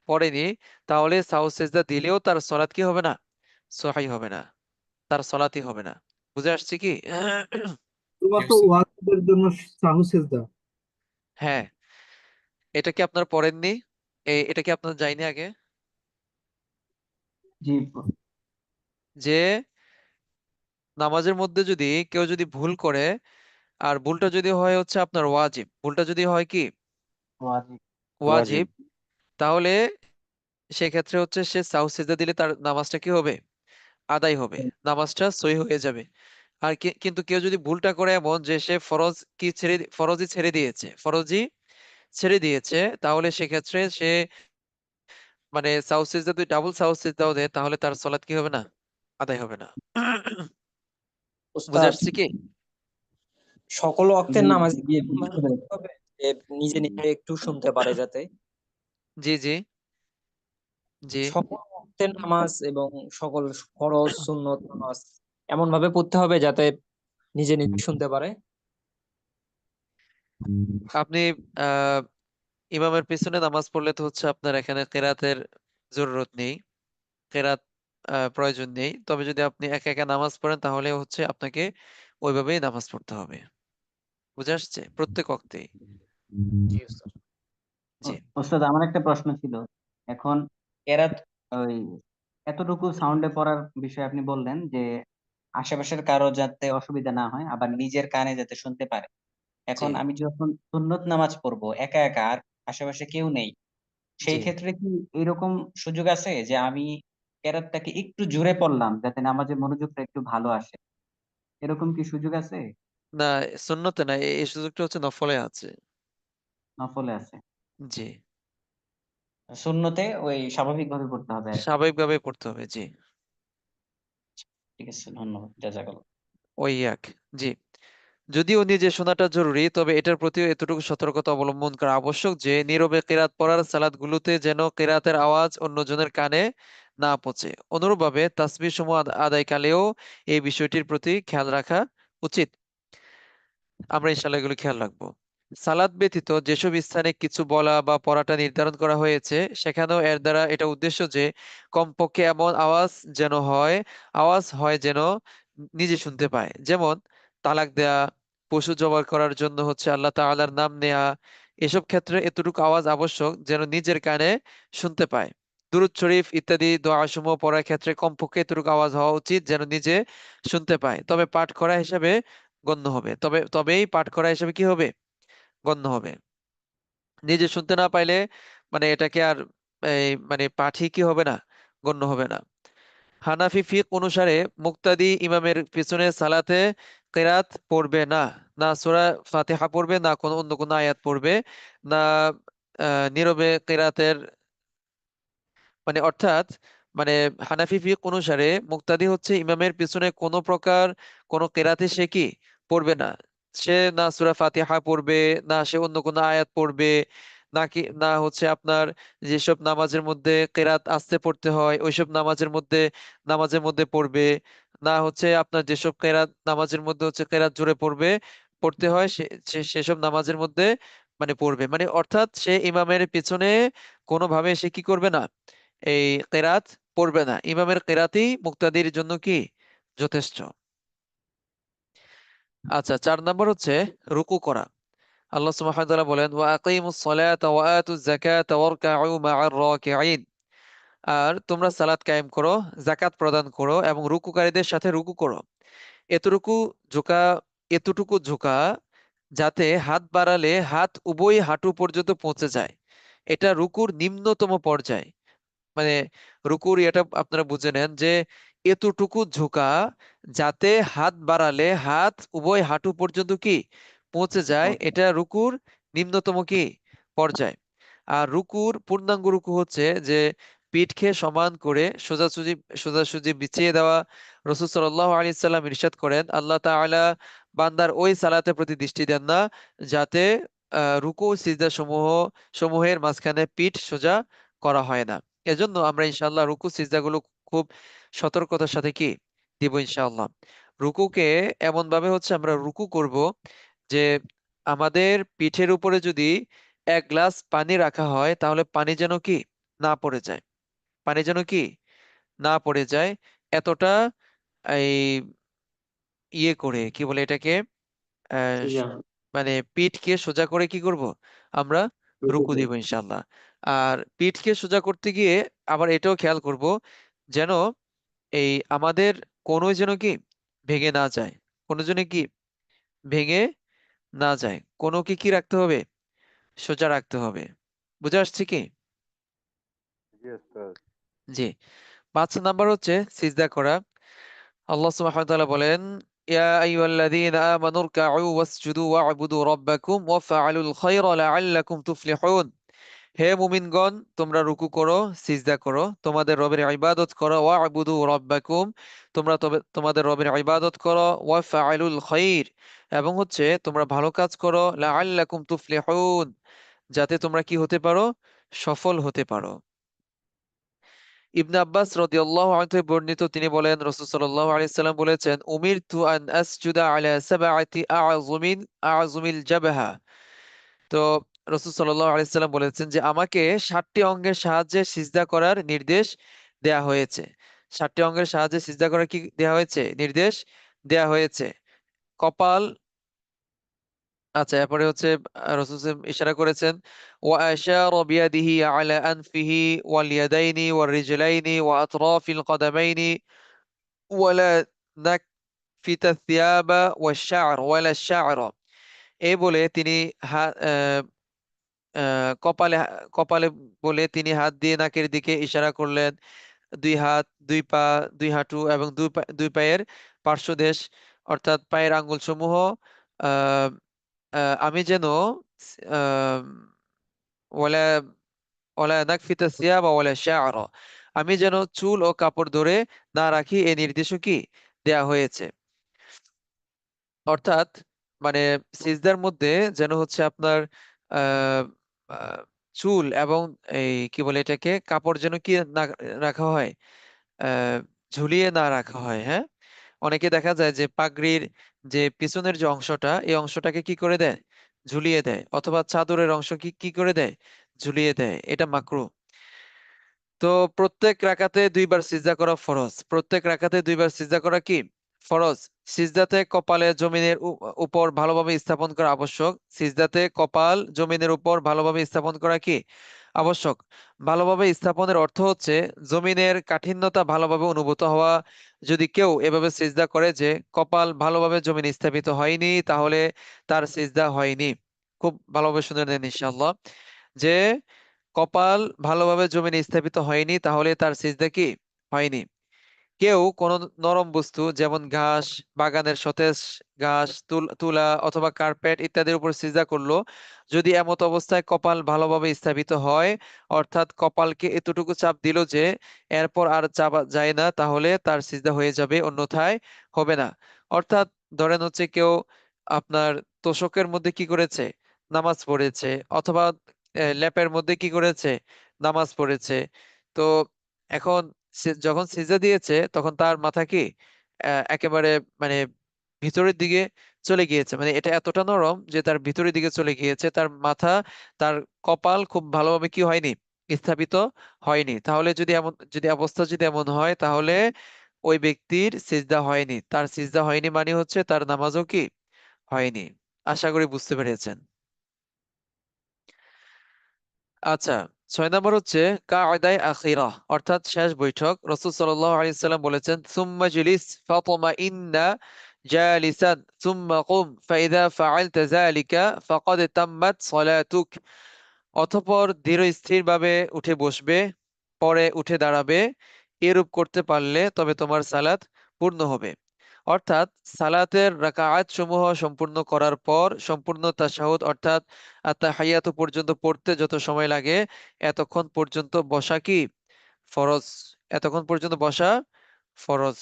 পড়েনি, তাহলে সাহু সিজদা দিলেও তার সলাত কি হবে না? সহিহ হবে না, তার সলাতই হবে না। বুঝে আসছে কি? শুধুমাত্র ওয়াজিবের জন্য সাহু সিজদা। হ্যাঁ, এটা কি আপনারা পড়েননি? এটা কি আপনার যায়নি আগে? জি। যে নামাজের মধ্যে যদি কেউ যদি ভুল করে, আর ভুলটা যদি হয় হচ্ছে আপনার ওয়াজিব, ভুলটা যদি হয় কি ওয়াজিব। ওয়াজিব, ওয়াজিব। তাহলে সেক্ষেত্রে হচ্ছে সে সাহু সিজদা দিলে তার নামাজটা কি হবে? আদায় হবে, নামাজটা সহিহ হয়ে যাবে। আর কিন্তু কেউ যদি ভুলটা করে এমন যে সে ফরজই ছেড়ে দিয়েছে, ফরজই ছেড়ে দিয়েছে, তাহলে সেক্ষেত্রে সে মানে সাউথ সিজদা যদি ডাবল সাউথ সিজদাও দেয় তাহলে তার সলাৎ কি হবে না? আদায় হবে না। বুঝে উস্তাদ, আসছে কি? সকল ওয়াক্তের জি, নামাজে জি, এমন ভাবে বুঝতে পেরেছি। পড়তে হবে যে নিজে নিজে একটু শুনতে পারে, যাতে জি জি জি। সকল ওয়াক্তের নামাজ এবং সকল ফরজ সুন্নত নামাজ এমন ভাবে পড়তে হবে যাতে নিজে নিজে শুনতে পারে। আপনি আহ ইমামের পিছনে নামাজ পড়লে তো হচ্ছে আপনার এখানে কেরাতের জরুরত নেই, কেরাত প্রয়োজন নেই। তবে যদি আপনি একা একা নামাজ পড়েন তাহলে হচ্ছে আপনাকে ওইভাবেই নামাজ পড়তে হবে। বুঝে আসছে? প্রত্যেক ওয়াক্তেই। জি উস্তাদ। জি ওস্তাদ, আমার একটা প্রশ্ন ছিল। এখন কেরাত ওই এতটুকু সাউন্ডে পড়ার বিষয়ে আপনি বললেন যে আশেপাশের কারো যাতে অসুবিধা না হয়, আবার নিজের কানে যাতে শুনতে পারে। জি এখন আমি যখন সুন্নত নামাজ পড়বো একা একা, আর আশেপাশে কেউ নেই, জি। সেই ক্ষেত্রে কি এরকম সুযোগ আছে যে আমি কেরাতটাকে একটু জোরে পড়লাম যাতে নামাজের মনোযোগটা একটু ভালো আসে? এরকম কি সুযোগ আছে? না, সুন্নতে না, এই সুযোগটা হচ্ছে নফলে আছে। নফলে আছে? জি, সুন্নতে ওই স্বাভাবিক ভাবে পড়তে হবে আর কি। স্বাভাবিকভাবে পড়তে হবে। জি। ঠিক আছে, ধন্যবাদ, জাযাকাল্লাহ। ওইয়াক। জি। যদিও নিজে শোনাটা জরুরি, তবে এটার প্রতিও এতটুকু সতর্কতা অবলম্বন করা আবশ্যক যে নীরবে কেরাত পড়ার সালাতগুলোতে যেন কেরাতের আওয়াজ অন্যজনের কানে না পৌঁছে। অনুরূপভাবে তাসবিহ সমূহ আদায়কালেও এই বিষয়টির প্রতি খেয়াল রাখা উচিত। আমরা ইনশাআল্লাহ এগুলো খেয়াল রাখবো। সালাত ব্যতীত যেসব স্থানে কিছু বলা বা পড়াটা নির্ধারণ করা হয়েছে সেখানেও এর দ্বারা এটা উদ্দেশ্য যে কমপক্ষে এমন আওয়াজ হয় যেন নিজে শুনতে পায়। যেমন তালাক দেয়া, পশু জবাই করার জন্য হচ্ছে আল্লাহ তাআলার নাম নেয়া, এসব ক্ষেত্রে এতটুকু আওয়াজ আবশ্যক যেন নিজের কানে শুনতে পায়। দুরূদ শরীফ ইত্যাদি দোয়াসমূহ পড়ার ক্ষেত্রে কমপক্ষে এতটুকু আওয়াজ হওয়া উচিত যেন নিজে শুনতে পায়, তবে পাঠ করা হিসাবে গণ্য হবে। তবেই পাঠ করা হিসেবে কি হবে? গণ্য হবে। নিজে শুনতে না পাইলে মানে এটাকে আর মানে পাঠই কি হবে না? গণ্য হবে না। হানাফি ফিকহ অনুসারে মুক্তাদি ইমামের পিছনে সালাতে কেরাত পড়বে না, না সূরা ফাতিহা পড়বে, না অন্য কোনো আয়াত পড়বে, না নীরবে কেরাতের মানে অর্থাৎ মানে হানাফি ফিকহ অনুসারে মুক্তাদি হচ্ছে ইমামের পিছনে কোনো প্রকার কোনো কেরাতে সে কি পড়বে না। সে না সূরা ফাতিহা পড়বে, না সে অন্য কোনো আয়াত পড়বে, নাকি না হচ্ছে আপনার যেসব নামাজের মধ্যে কেরাত আস্তে পড়তে হয় ওইসব নামাজের মধ্যে পড়বে, না হচ্ছে আপনার যেসব কেরাত নামাজের মধ্যে হচ্ছে কেরাত জোরে পড়তে হয় সেসব নামাজের মধ্যে মানে পড়বে, মানে অর্থাৎ সে ইমামের পিছনে কোনোভাবে সে কি করবে না, এই কেরাত পড়বে না, ইমামের কেরাতই মুক্তাদির জন্য কি যথেষ্ট। আচ্ছা, 4 নম্বর হচ্ছে রুকু করা। আল্লাহ সুবহানাহু ওয়া তাআলা বলেন ওয়া আকিমুস সালাতা ওয়া আতুজ যাকাতা ওয়ারকাউ মা'আর রাকিঈন, আর তোমরা সালাত কায়েম করো, যাকাত প্রদান করো এবং রুকুকারীদের সাথে রুকু করো। এতটুকু ঝোঁকা এতটুকু ঝোঁকা যাতে হাত বাড়ালে হাত উভয় হাঁটু পর্যন্ত পৌঁছে যায়, এটা রুকুর নিম্নতম পর্যায়। মানে রুকুর এটা আপনারা বুঝে নেন যে এতটুকু ঝোঁকা যাতে হাত বাড়ালে হাত উভয় হাঁটু পর্যন্ত কি পৌঁছে যায়, এটা রুকুর নিম্নতম কি পর্যায়। আর রুকুর পূর্ণাঙ্গ রুকু হচ্ছে যে পিঠকে সমান করে সোজাসুজি সোজাসুজি বিছিয়ে দেওয়া। রাসূল সাল্লাল্লাহু আলাইহি সাল্লাম ইরশাদ করেন, আল্লাহ তাআলা বান্দার ওই সালাতের প্রতি দৃষ্টি দেন না যাতে রুকু সিজদা সমূহের মাঝখানে পিঠ সোজা করা হয় না। এজন্য আমরা ইনশাআল্লাহ রুকু সিজদাগুলো খুব সতর্কতার সাথে কি দিব ইনশাআল্লাহ। রুকুকে এমন ভাবে হচ্ছে আমরা রুকু করব যে আমাদের পিঠের উপরে যদি 1 গ্লাস পানি রাখা হয় তাহলে পানি যেন কি না পড়ে যায়, পানি যেন কি না পড়ে যায়, এতটা এই ইয়ে করে কি বলে এটাকে আহ, সোজা মানে পিঠকে সোজা করে কি করব আমরা রুকু রুকু দিব করবে। ইনশাআল্লাহ। আর পিঠকে সোজা করতে গিয়ে আবার এটাও খেয়াল করব যেন এই আমাদের কোনো যেন কি ভেঙে না যায়, কোনো যেন কি ভেঙে না যায়, কোনো কি কি রাখতে হবে, সোজা রাখতে হবে। বুঝে আসছে কি? জি। 5 নাম্বার হচ্ছে সিজদা করা। আল্লাহ সুবহানাহু ওয়া তাআলা বলেন ইয়া আইয়ুহাল্লাযীনা আমানু রকাউ ওয়াসজুদু ওয়া'বুদু রাব্বাকুম ওয়াফআলুল খায়রা লাআল্লাকুম তুফলিহুন। হে মুমিনগণ, তোমরা রুকু করো, সিজদা করো, তোমাদের রবের ইবাদত করো, ওয়া'বুদু রাব্বাকুম, তোমরা তোমাদের রবের ইবাদত করো, ওয়াফআলুল খায়র, এবং হচ্ছে তোমরা ভালো কাজ করো, লাআল্লাকুম তুফলিহুন, যাতে তোমরা কি হতে পারো, সফল হতে পারো। ইবনে আব্বাস রাদিয়াল্লাহু আনহু থেকে বর্ণিত, তিনি বলেন রাসূল সাল্লাল্লাহু আলাইহি সাল্লাম বলেছেন উমিরতু আন আসজুদা আলা সাবআতি আ'যুমিল জাবহা। তো রাসূল সাল্লাল্লাহু আলাইহি সাল্লাম বলেছেন যে আমাকে 7টি অঙ্গের সাহায্যে সিজদা করার নির্দেশ দেয়া হয়েছে। 7টি অঙ্গের সাহায্যে সিজদা করার কি দেয়া হয়েছে, নির্দেশ দেয়া হয়েছে। কপাল, আচ্ছা এরপরে হচ্ছে রাসূল ইশারা করেছেন ওয়া আশারা বিয়াদিহি আলা আনফিহি ওয়াল ইয়াদাইনি ওয়ার রিজলাইনি ওয়া আতরাফিল কদামাইনি ওয়ালা নাকফিতা থিয়াবা ওয়াশ শা'r ওয়ালা শা'r, এই বলে তিনি হা- আহ, কপালে কপালে বলে তিনি হাত দিয়ে নাকের দিকে ইশারা করলেন, 2 হাত, 2 পা, 2 হাঁটু এবং দুই পায়ের পার্শ্বদেশ অর্থাৎ পায়ের আঙ্গুল সমূহ আহ আমি যেন আহ ওয়ালা ওয়ালা নাকফিতা সিয়াবা ওয়ালা শা'রা, আমি যেন চুল ও কাপড় ধরে না রাখি, এই নির্দেশও কি দেয়া হয়েছে। অর্থাৎ মানে সিজদার মধ্যে যেন হচ্ছে আপনার আহ আহ, চুল এবং এই কি বলে এটাকে কাপড় যেন কি না রাখা হয়, আহ ঝুলিয়ে না রাখা হয়। হ্যাঁ, অনেকে দেখা যায় যে পাগড়ির যে পিছনের যে অংশটা এই অংশটাকে কি করে দেয়, ঝুলিয়ে দেয়, অথবা চাদরের অংশ কি কি করে দেয়, ঝুলিয়ে দেয়, এটা মাকরুহ। তো প্রত্যেক রাকাতে 2 বার সিজদা করা ফরজ, প্রত্যেক রাকাতে 2 বার সিজদা করা কি ফরজ। সিজদাতে কপালে জমিনের উপর ভালোভাবে স্থাপন করা আবশ্যক, সিজদাতে কপাল জমিনের উপর ভালোভাবে স্থাপন করা কি আবশ্যক। ভালোভাবে স্থাপনের অর্থ হচ্ছে জমিনের কাঠিন্যতা ভালোভাবে অনুভূত হওয়া। যদি কেউ এভাবে সিজদা করে যে কপাল ভালোভাবে জমিনে স্থাপিত হয়নি তাহলে তার সিজদা হয়নি। খুব ভালোভাবে শুনে নেন ইনশাআল্লাহ, যে কপাল ভালোভাবে জমিনে স্থাপিত হয়নি তাহলে তার সিজদা কি হয়নি। কেউ কোনো নরম বস্তু যেমন ঘাস, বাগানের সতেজ ঘাস, তুলা অথবা কার্পেট ইত্যাদির উপর সিজদা করলো, যদি এমত অবস্থায় কপাল ভালোভাবে স্থাপিত হয়, অর্থাৎ কপালকে এতটুকু চাপ দিল যে এরপর আর চাপা যায় না, তাহলে তার সিজদা হয়ে যাবে, অন্যথায় হবে না। অর্থাৎ ধরেন হচ্ছে কেউ আপনার তোশকের মধ্যে কি করেছে, নামাজ পড়েছে, অথবা ল্যাপের মধ্যে কি করেছে, নামাজ পড়েছে। তো এখন সে যখন সিজদা দিয়েছে তখন তার মাথা কি একেবারে মানে ভিতরের দিকে চলে গিয়েছে, মানে এটা এতটা নরম যে তার ভিতরের দিকে চলে গিয়েছে, তার মাথা, তার কপাল খুব ভালোভাবে কি হয়নি, স্থাপিত হয়নি। তাহলে যদি অবস্থা যদি এমন হয়, তাহলে ওই ব্যক্তির সিজদা হয়নি। তার সিজদা হয়নি মানে হচ্ছে তার নামাজও কি হয়নি। আশা করি বুঝতে পেরেছেন। আচ্ছা, 6 নম্বর হচ্ছে কায়দায়ে আখিরা, অর্থাৎ শেষ বৈঠক। রাসূল সাল্লাল্লাহু আলাইহি সাল্লাম বলেছেন, সুম্মা জিলিস ফাতমাইন্না জালিসান সুম্মা কুম ফাইদা ফাআলতা যালিকা ফাকাদ তাম্মাত সালাতুক। অতঃপর ধীর স্থিরভাবে উঠে বসবে, পরে উঠে দাঁড়াবে। এরূপ করতে পারলে তবে তোমার সালাত পূর্ণ হবে। অর্থাৎ সালাতের রাকাআত সমূহ সম্পূর্ণ করার পর সম্পূর্ণ তাশাহুদ অর্থাৎ আত্তাহিয়াতু পর্যন্ত পড়তে যত সময় লাগে, এতক্ষণ পর্যন্ত বসা কি ফরজ। এতক্ষণ পর্যন্ত বসা ফরজ।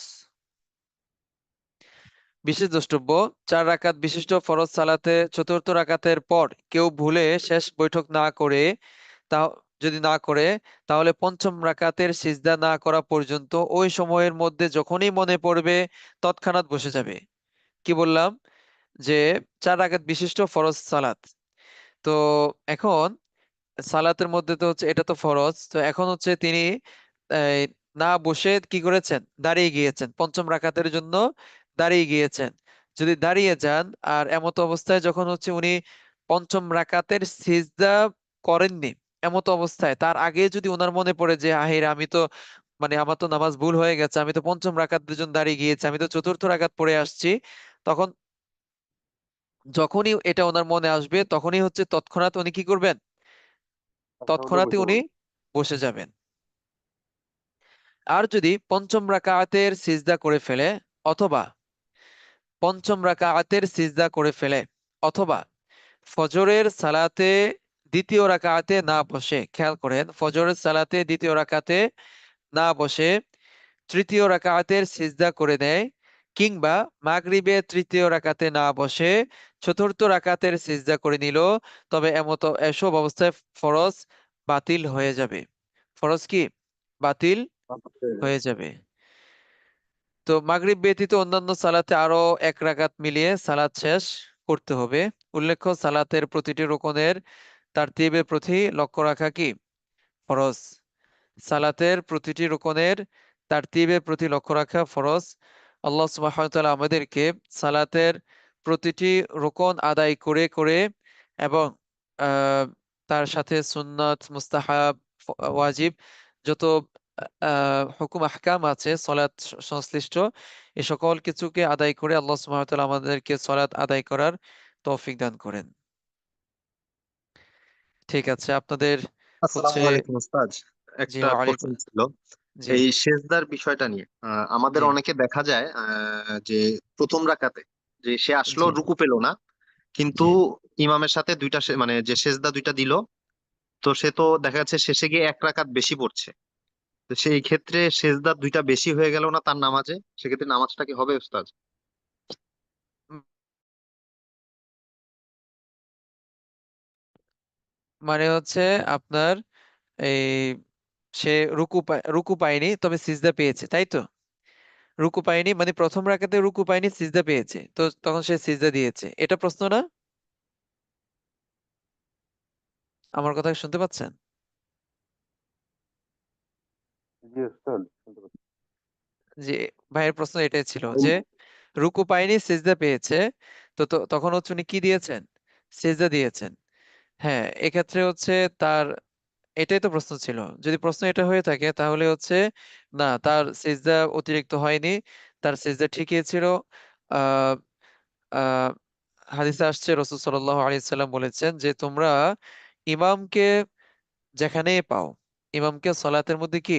বিশেষ দ্রষ্টব্য, 4 রাকাত বিশিষ্ট ফরজ সালাতে চতুর্থ রাকাতের পর কেউ ভুলে শেষ বৈঠক না করে, তা যদি না করে, তাহলে পঞ্চম রাকাতের সিজদা না করা পর্যন্ত ওই সময়ের মধ্যে যখনই মনে পড়বে তৎক্ষণাৎ বসে যাবে। কি বললাম, যে 4 রাকাত বিশিষ্ট ফরজ সালাত। তো এখন সালাতের মধ্যে তো হচ্ছে এটা তো ফরজ, তো এখন হচ্ছে তিনি এই, না বসে কি করেছেন, দাঁড়িয়ে গিয়েছেন, পঞ্চম রাকাতের জন্য দাঁড়িয়ে গিয়েছেন। যদি দাঁড়িয়ে যান আর এমত অবস্থায় যখন হচ্ছে উনি পঞ্চম রাকাতের সিজদা করেননি, এমত অবস্থায় তার আগে যদি ওনার মনে পড়ে যে আহির আমি তো মানে আমার তো নামাজ ভুল হয়ে গেছে, আমি তো পঞ্চম রাকাতের জন্য দাঁড়িয়ে গিয়েছি, আমি তো চতুর্থ রাকাত পড়ে আসছি, তখন যখনই এটা ওনার মনে আসবে তখনই হচ্ছে তৎক্ষণাৎ উনি কি করবেন, তৎক্ষণাৎই উনি বসে যাবেন। আর যদি পঞ্চম রাকাতের সিজদা করে ফেলে, অথবা পঞ্চম রাকাতের সিজদা করে ফেলে, অথবা ফজরের সালাতে দ্বিতীয় রাকাতে না বসে, খেয়াল করেন, ফজরের সালাতে দ্বিতীয় রাকাতে না বসে তৃতীয় রাকাতের সিজদা করে দেয়, কিংবা মাগরিবে তৃতীয় রাকাতে না বসে চতুর্থ রাকাতের সিজদা করে নিল, তবে এসব অবস্থায় ফরজ বাতিল হয়ে যাবে। ফরজ কি বাতিল হয়ে যাবে। তো মাগরিব ব্যতীত অন্যান্য সালাতে আরো 1 রাকাত মিলিয়ে সালাত শেষ করতে হবে। উল্লেখ্য, সালাতের প্রতিটি রুকনের তারতিবের প্রতি লক্ষ্য রাখা কি ফরজ। সালাতের প্রতিটি রুকনের তারতিবের প্রতি লক্ষ্য রাখা ফরজ। আল্লাহ সুবহানাহু ওয়া তাআলা আমাদেরকে সালাতের প্রতিটি রুকন আদায় করে করে এবং আহ, তার সাথে সুন্নাত, মুস্তাহাব, ওয়াজিব যত হুকুম আহকাম আছে সলাৎ সংশ্লিষ্ট, এ সকল কিছুকে আদায় করে আল্লাহ সুবহানাহু ওয়া তাআলা আমাদেরকে সলাৎ আদায় করার তৌফিক দান করেন। ঠিক আছে, আপনাদের হচ্ছে, আসসালামু আলাইকুম ওস্তাদ, জি একটা প্রশ্ন ওয়ালাইকুম, ছিল জি এই সেজদার বিষয়টা নিয়ে। আমাদের জি অনেকে দেখা যায় যে প্রথম রাকাতে যে সে আসলো জি রুকু পেল না, কিন্তু জি ইমামের সাথে দুইটা মানে যে সেজদা দুইটা দিল, তো সে তো দেখা যাচ্ছে শেষে গিয়ে 1 রাকাত বেশি পড়ছে। তো সেই ক্ষেত্রে সেজদা দুইটা বেশি হয়ে গেল না তার নামাজে? সেক্ষেত্রে নামাজটা কি হবে ওস্তাদ? উম, মানে হচ্ছে আপনার এই সে রুকু পায়নি তবে সিজদা পেয়েছে, তাই তো? রুকু পায়নি মানে প্রথম রাকাতে রুকু পায়নি, সিজদা পেয়েছে, তো তখন সে সিজদা দিয়েছে, এটা প্রশ্ন না? আমার কথা শুনতে পাচ্ছেন? জি ওস্তাদ, শুনতে পাচ্ছি। যে ভাইয়ের প্রশ্ন এটাই ছিল যে রুকু পায়নি সিজদা পেয়েছে, তখন হচ্ছে উনি কি দিয়েছেন, সিজদা দিয়েছেন। হ্যাঁ, এক্ষেত্রে হচ্ছে তার, এটাই তো প্রশ্ন ছিল। যদি প্রশ্ন এটা হয়ে থাকে তাহলে হচ্ছে না, তার সিজদা অতিরিক্ত হয়নি, তার সিজদা ঠিকই ছিল। আহ আহ হাদিসে আসছে রাসূল সাল্লাল্লাহু আলাইহি সাল্লাম বলেছেন যে তোমরা ইমামকে যেখানেই পাও, ইমামকে সলাতের মধ্যে কি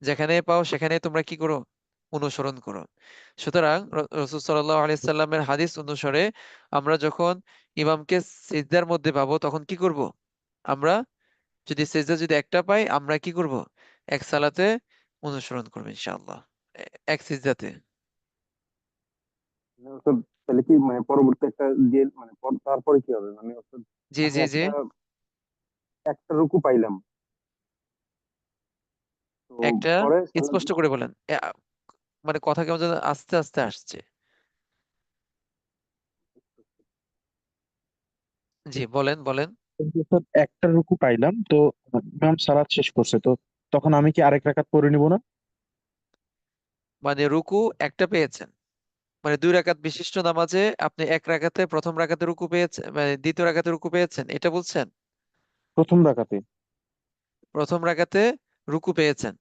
যেখানে পাও সেখানে তোমরা কি করো, অনুসরণ করো। সুতরাং রাসূল সাল্লাল্লাহু আলাইহি সাল্লামের হাদিস অনুসারে আমরা যখন ইমামকে সিজদার মধ্যে পাবো তখন কি করব, আমরা যদি সিজদা যদি একটা পাই আমরা কি করব, এক সালাতে অনুসরণ করবো ইনশাআল্লাহ, এক সিজদাতে। ওস্তাদ, তাহলে কি মানে পরবর্তী একটা দিয়ে মানে তারপরে কি হবে মানে ওস্তাদ জি আমি জি জি একটা রুকু পাইলাম, তো একটা পরে সালাত স্পষ্ট করে বলেন মানে কথা কেমন যেন আস্তে আস্তে আসছে। জি বলেন বলেন। ওস্তাদ একটা রুকু পাইলাম, তো ইমাম সালাত শেষ করছে, তো তখন আমি কি আরেক রাকাত পড়ে নিব না? মানে রুকু একটা পেয়েছেন, মানে 2 রাকাত বিশিষ্ট নামাজে আপনি 1 রাকাতে প্রথম রাকাতে রুকু পেয়েছেন, মানে দ্বিতীয় রাকাতে রুকু পেয়েছেন, এটা বলছেন? প্রথম রাকাতে। প্রথম রাকাতে রুকু পেয়েছেন।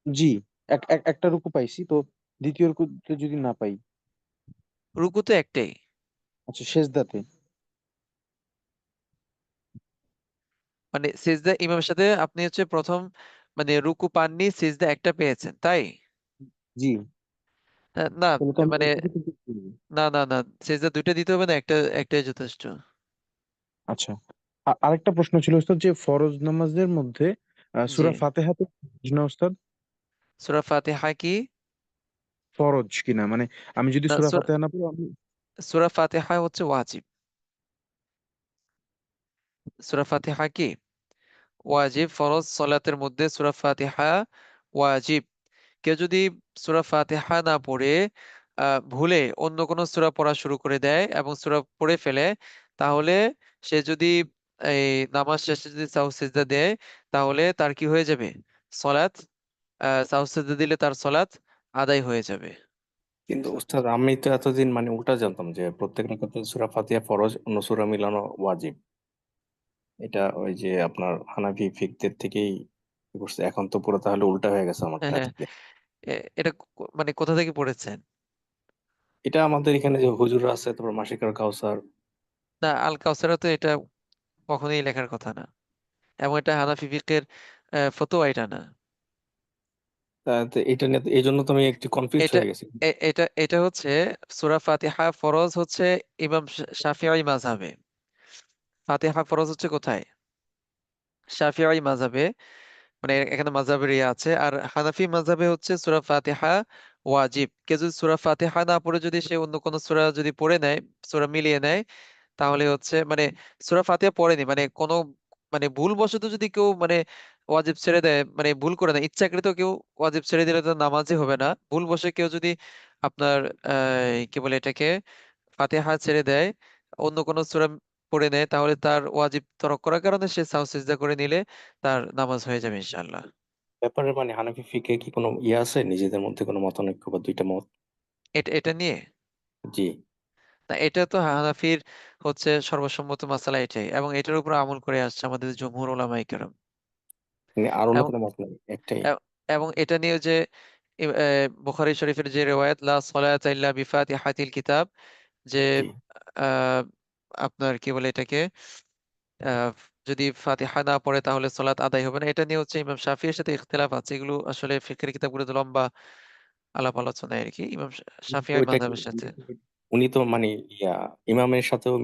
জি, একটা রুকু পাইছি, তো দ্বিতীয় রুকুতে যদি না পাই? রুকু তো একটাই। আচ্ছা, সেজদাতে। মানে সিজদা ইমামের সাথে আপনি হচ্ছে প্রথম মানে রুকু পাননি, সিজদা একটা পেয়েছেন, তাই? জি, না তাহলে তো আমি মানে ওইটাকে তো ঠিক করবো। না সিজদা 2টা দিতে হবে না, একটাই যথেষ্ট। আচ্ছা, আরেকটা প্রশ্ন ছিল ওস্তাদ, যে ফরজ নামাজের মধ্যে জি, সূরা ফাতিহা তো ফরজ না ওস্তাদ? সূরা ফাতিহা কি? ফরজ কিনা মানে আমি যদি না, সূরা ফাতিহা না পড়ি আমি? সূরা ফাতিহা হচ্ছে ওয়াজিব। সূরা ফাতিহা কি ওয়াজিব, ফরজ সলাতের মধ্যে সূরা ফাতিহা ওয়াজিব। কেউ যদি সূরা ফাতিহা না পড়ে ভুলে অন্য কোনো সূরা পড়া শুরু করে দেয় এবং সূরা পড়ে ফেলে, তাহলে সে যদি এই নামাজ শেষে যদি সাহু সিজদা দেয়, তাহলে তার কি হয়ে যাবে? সলাৎ সাহু সিজদা দিলে তার সলাৎ আদায় হয়ে যাবে। কিন্তু উস্তাদ আমি তো এতদিন মানে উল্টা জানতাম যে প্রত্যেক রাকাতে সূরা ফাতিহা ফরজ, অন্য সূরা মিলানো ওয়াজিব। এটা ওই যে আপনার হানাফি ফিকদের থেকেই করছে, এখন তো পুরো তাহলে উল্টা হয়ে গেছে আমারটা থেকে। এটা মানে কোথা থেকে পড়েছেন? এটা আমাদের এখানে যে হুজুর আছে, তারপর মাসিকার কাউসার। না, আল কাউসারা তো এটা কখনোই লেখার কথা না, এবং এটা হানাফি ফিকহের ফতোয়া এটা না। তো এটা নিয়ে এই জন্য তো আমি একটু কনফিউজ এটা হয়ে গেছি। এটা হচ্ছে সূরা ফাতিহা ফরজ হচ্ছে ইমাম শাফিঈ মাযহাবে। ফাতিহা ফরজ হচ্ছে কোথায়? শাফিঈ মাযহাবে, মানে এখানে মাযহাবের ইয়ে আছে। আর হানাফি মাযহাবে হচ্ছে সূরা ফাতিহা ওয়াজিব। কেউ যদি সূরা ফাতিহা না পড়ে যদি সে অন্য কোনো সূরা যদি পড়ে নেয়, সূরা মিলিয়ে নেয়, তাহলে হচ্ছে মানে সূরা ফাতিহা পড়েনি মানে কোনো মানে ভুলবশত যদি কেউ মানে ওয়াজিব ছেড়ে দেয়, মানে ভুল করে না, ইচ্ছাকৃত কেউ ওয়াজিব ছেড়ে দিলে তো নামাজই হবে না। ভুলবশে কেউ যদি আপনার কি বলে এটাকে ফাতিহা ছেড়ে দেয়, অন্য কোনো সূরা পড়ে নেয়, তাহলে তার ওয়াজিব তরক করার কারণে সে সাহু সিজদা করে নিলে তার নামাজ হয়ে যাবে ইনশাআল্লাহ। ব্যাপারে মানে হানাফি ফিকে কি কোনো ইয়ে আছে, নিজেদের মধ্যে কোনো মতানৈক্য বা দুইটা মত? এটা এটা নিয়ে জি। না, এটা তো হানাফির হচ্ছে সর্বসম্মত মাসালা এটাই, এবং এটার উপর আমল করে আসছে আমাদের জমহুর উলামায়ে কেরাম। মানে আর অন্য এবং কোনো মত নেই, একটাই? এবং এটা নিয়ে যে বুখারী শরীফের যে রিওয়ায়াত লা সালাতা ইল্লা বিফাতিহাতিল কিতাব, যে জি। আহ, আপনার কি বলে এটাকে আহ, যদি ফাতিহা না পড়ে তাহলে সালাত আদায় হবে না, এটা নিয়ে হচ্ছে ইমাম শাফিঈর সাথে ইখতিলাফ আছে। এগুলো আসলে ফিকহের কিতাবগুলোতে লম্বা আলাপ আলোচনা আর কি, ইমাম কিন্তু শাফিঈ ওইটা কি মাযহাবের সাথে। উনি তো মানে ইয়া ইমামের সাথেও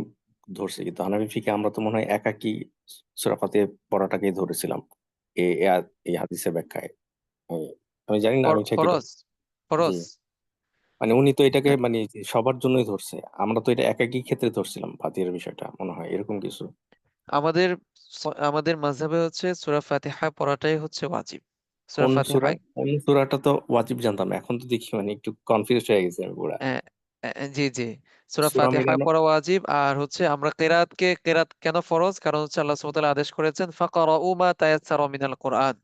ধরছে, কিন্তু হানাফি ফিকে আমরা তো মনে হয় একাকি সূরা ফাতিহা পড়াটাকেই ধরেছিলাম এই হাদিসের ব্যাখ্যায়। আমি আমি জানি না, আমি ঠিক এটা। ফরজ জি, ফরজ মানে উনি তো এটাকে মানে যে সবার জন্যই ধরছে, আমরা তো এটা একাকি ক্ষেত্রে ধরছিলাম ফাতিহার বিষয়টা, মনে হয় এরকম কিছু। আমাদের আমাদের মাযহাবে হচ্ছে সূরা ফাতিহা পড়াটাই হচ্ছে ওয়াজিব। সূরা অন্য ফাতিহা সূরা অন্য সূরাটা তো ওয়াজিব জানতাম, এখন তো দেখি মানে একটু কনফিউজ হয়ে গেছি আমি পুরা। জি জি, সূরা সূরা ফাতিহা মিলানো। পড়া ওয়াজিব। আর হচ্ছে আমরা কেরাত কেন ফরজ, কারণ হচ্ছে আল্লাহ সুবহানাহু ওয়া তাআলা আদেশ করেছেন ফাকরাউ মা তায়াসসারা মিনাল কোরআন,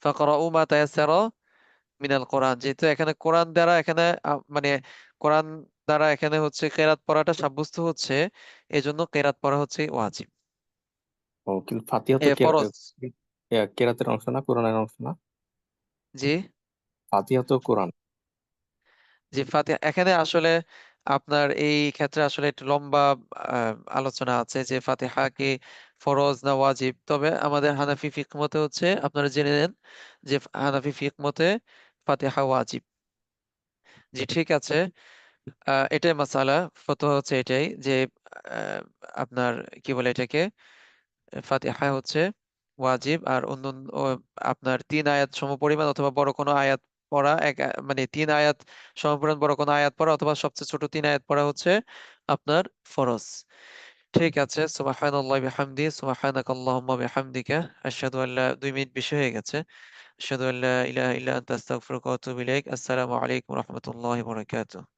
ফাকরাউ মা তায়াসসারা মিনাল কোরআন। যেহেতু এখানে কোরআন দ্বারা এখানে মানে কোরআন দ্বারা এখানে হচ্ছে কেরাত পড়াটা সাব্যস্ত হচ্ছে, এজন্য কেরাত পড়া হচ্ছে ওয়াজিব ও, কিন্তু ফাতিহা তো ফরজ। কেরাতের অংশ না, কোরআনের অংশ না? জি ফাতিহা তো কোরআন। জি, ফাতিহা এখানে আসলে আপনার এই ক্ষেত্রে আসলে একটু লম্বা আলোচনা আছে যে ফাতিহা কি ফরজ না ওয়াজিব। তবে আমাদের হানাফি ফিকহ মতে হচ্ছে, আপনারা জেনে নেন যে হানাফি ফিকহ মতে ফাতিহা ওয়াজিব। জি ঠিক আছে, এটাই মাসালা, ফতোয়া হচ্ছে এটাই যে আহ, আপনার কি বলে এটাকে ফাতিহা হচ্ছে ওয়াজিব। আর অন্য আপনার 3 আয়াত সমপরিমাণ অথবা বড় কোনো আয়াত পড়া মানে 3 আয়াত সমপরিমাণ বড় কোনো আয়াত পড়া অথবা সবচেয়ে ছোট 3 আয়াত পড়া হচ্ছে আপনার ফরজ। ঠিক আছে, সুবহানাল্লাহি বিহামদি, সুবহানাকাল্লাহুম্মা বিহামদিকা, আশহাদু আল্লা 2 মিনিট বেশি হয়ে গেছে। আশহাদু আল্লা ইলাহা ইল্লা আনতা আস্তাগফিরুকা ওয়া আতুবু ইলাইক। আসসালামু আলাইকুম ওয়া রাহমাতুল্লাহি ওয়া বারাকাতুহু।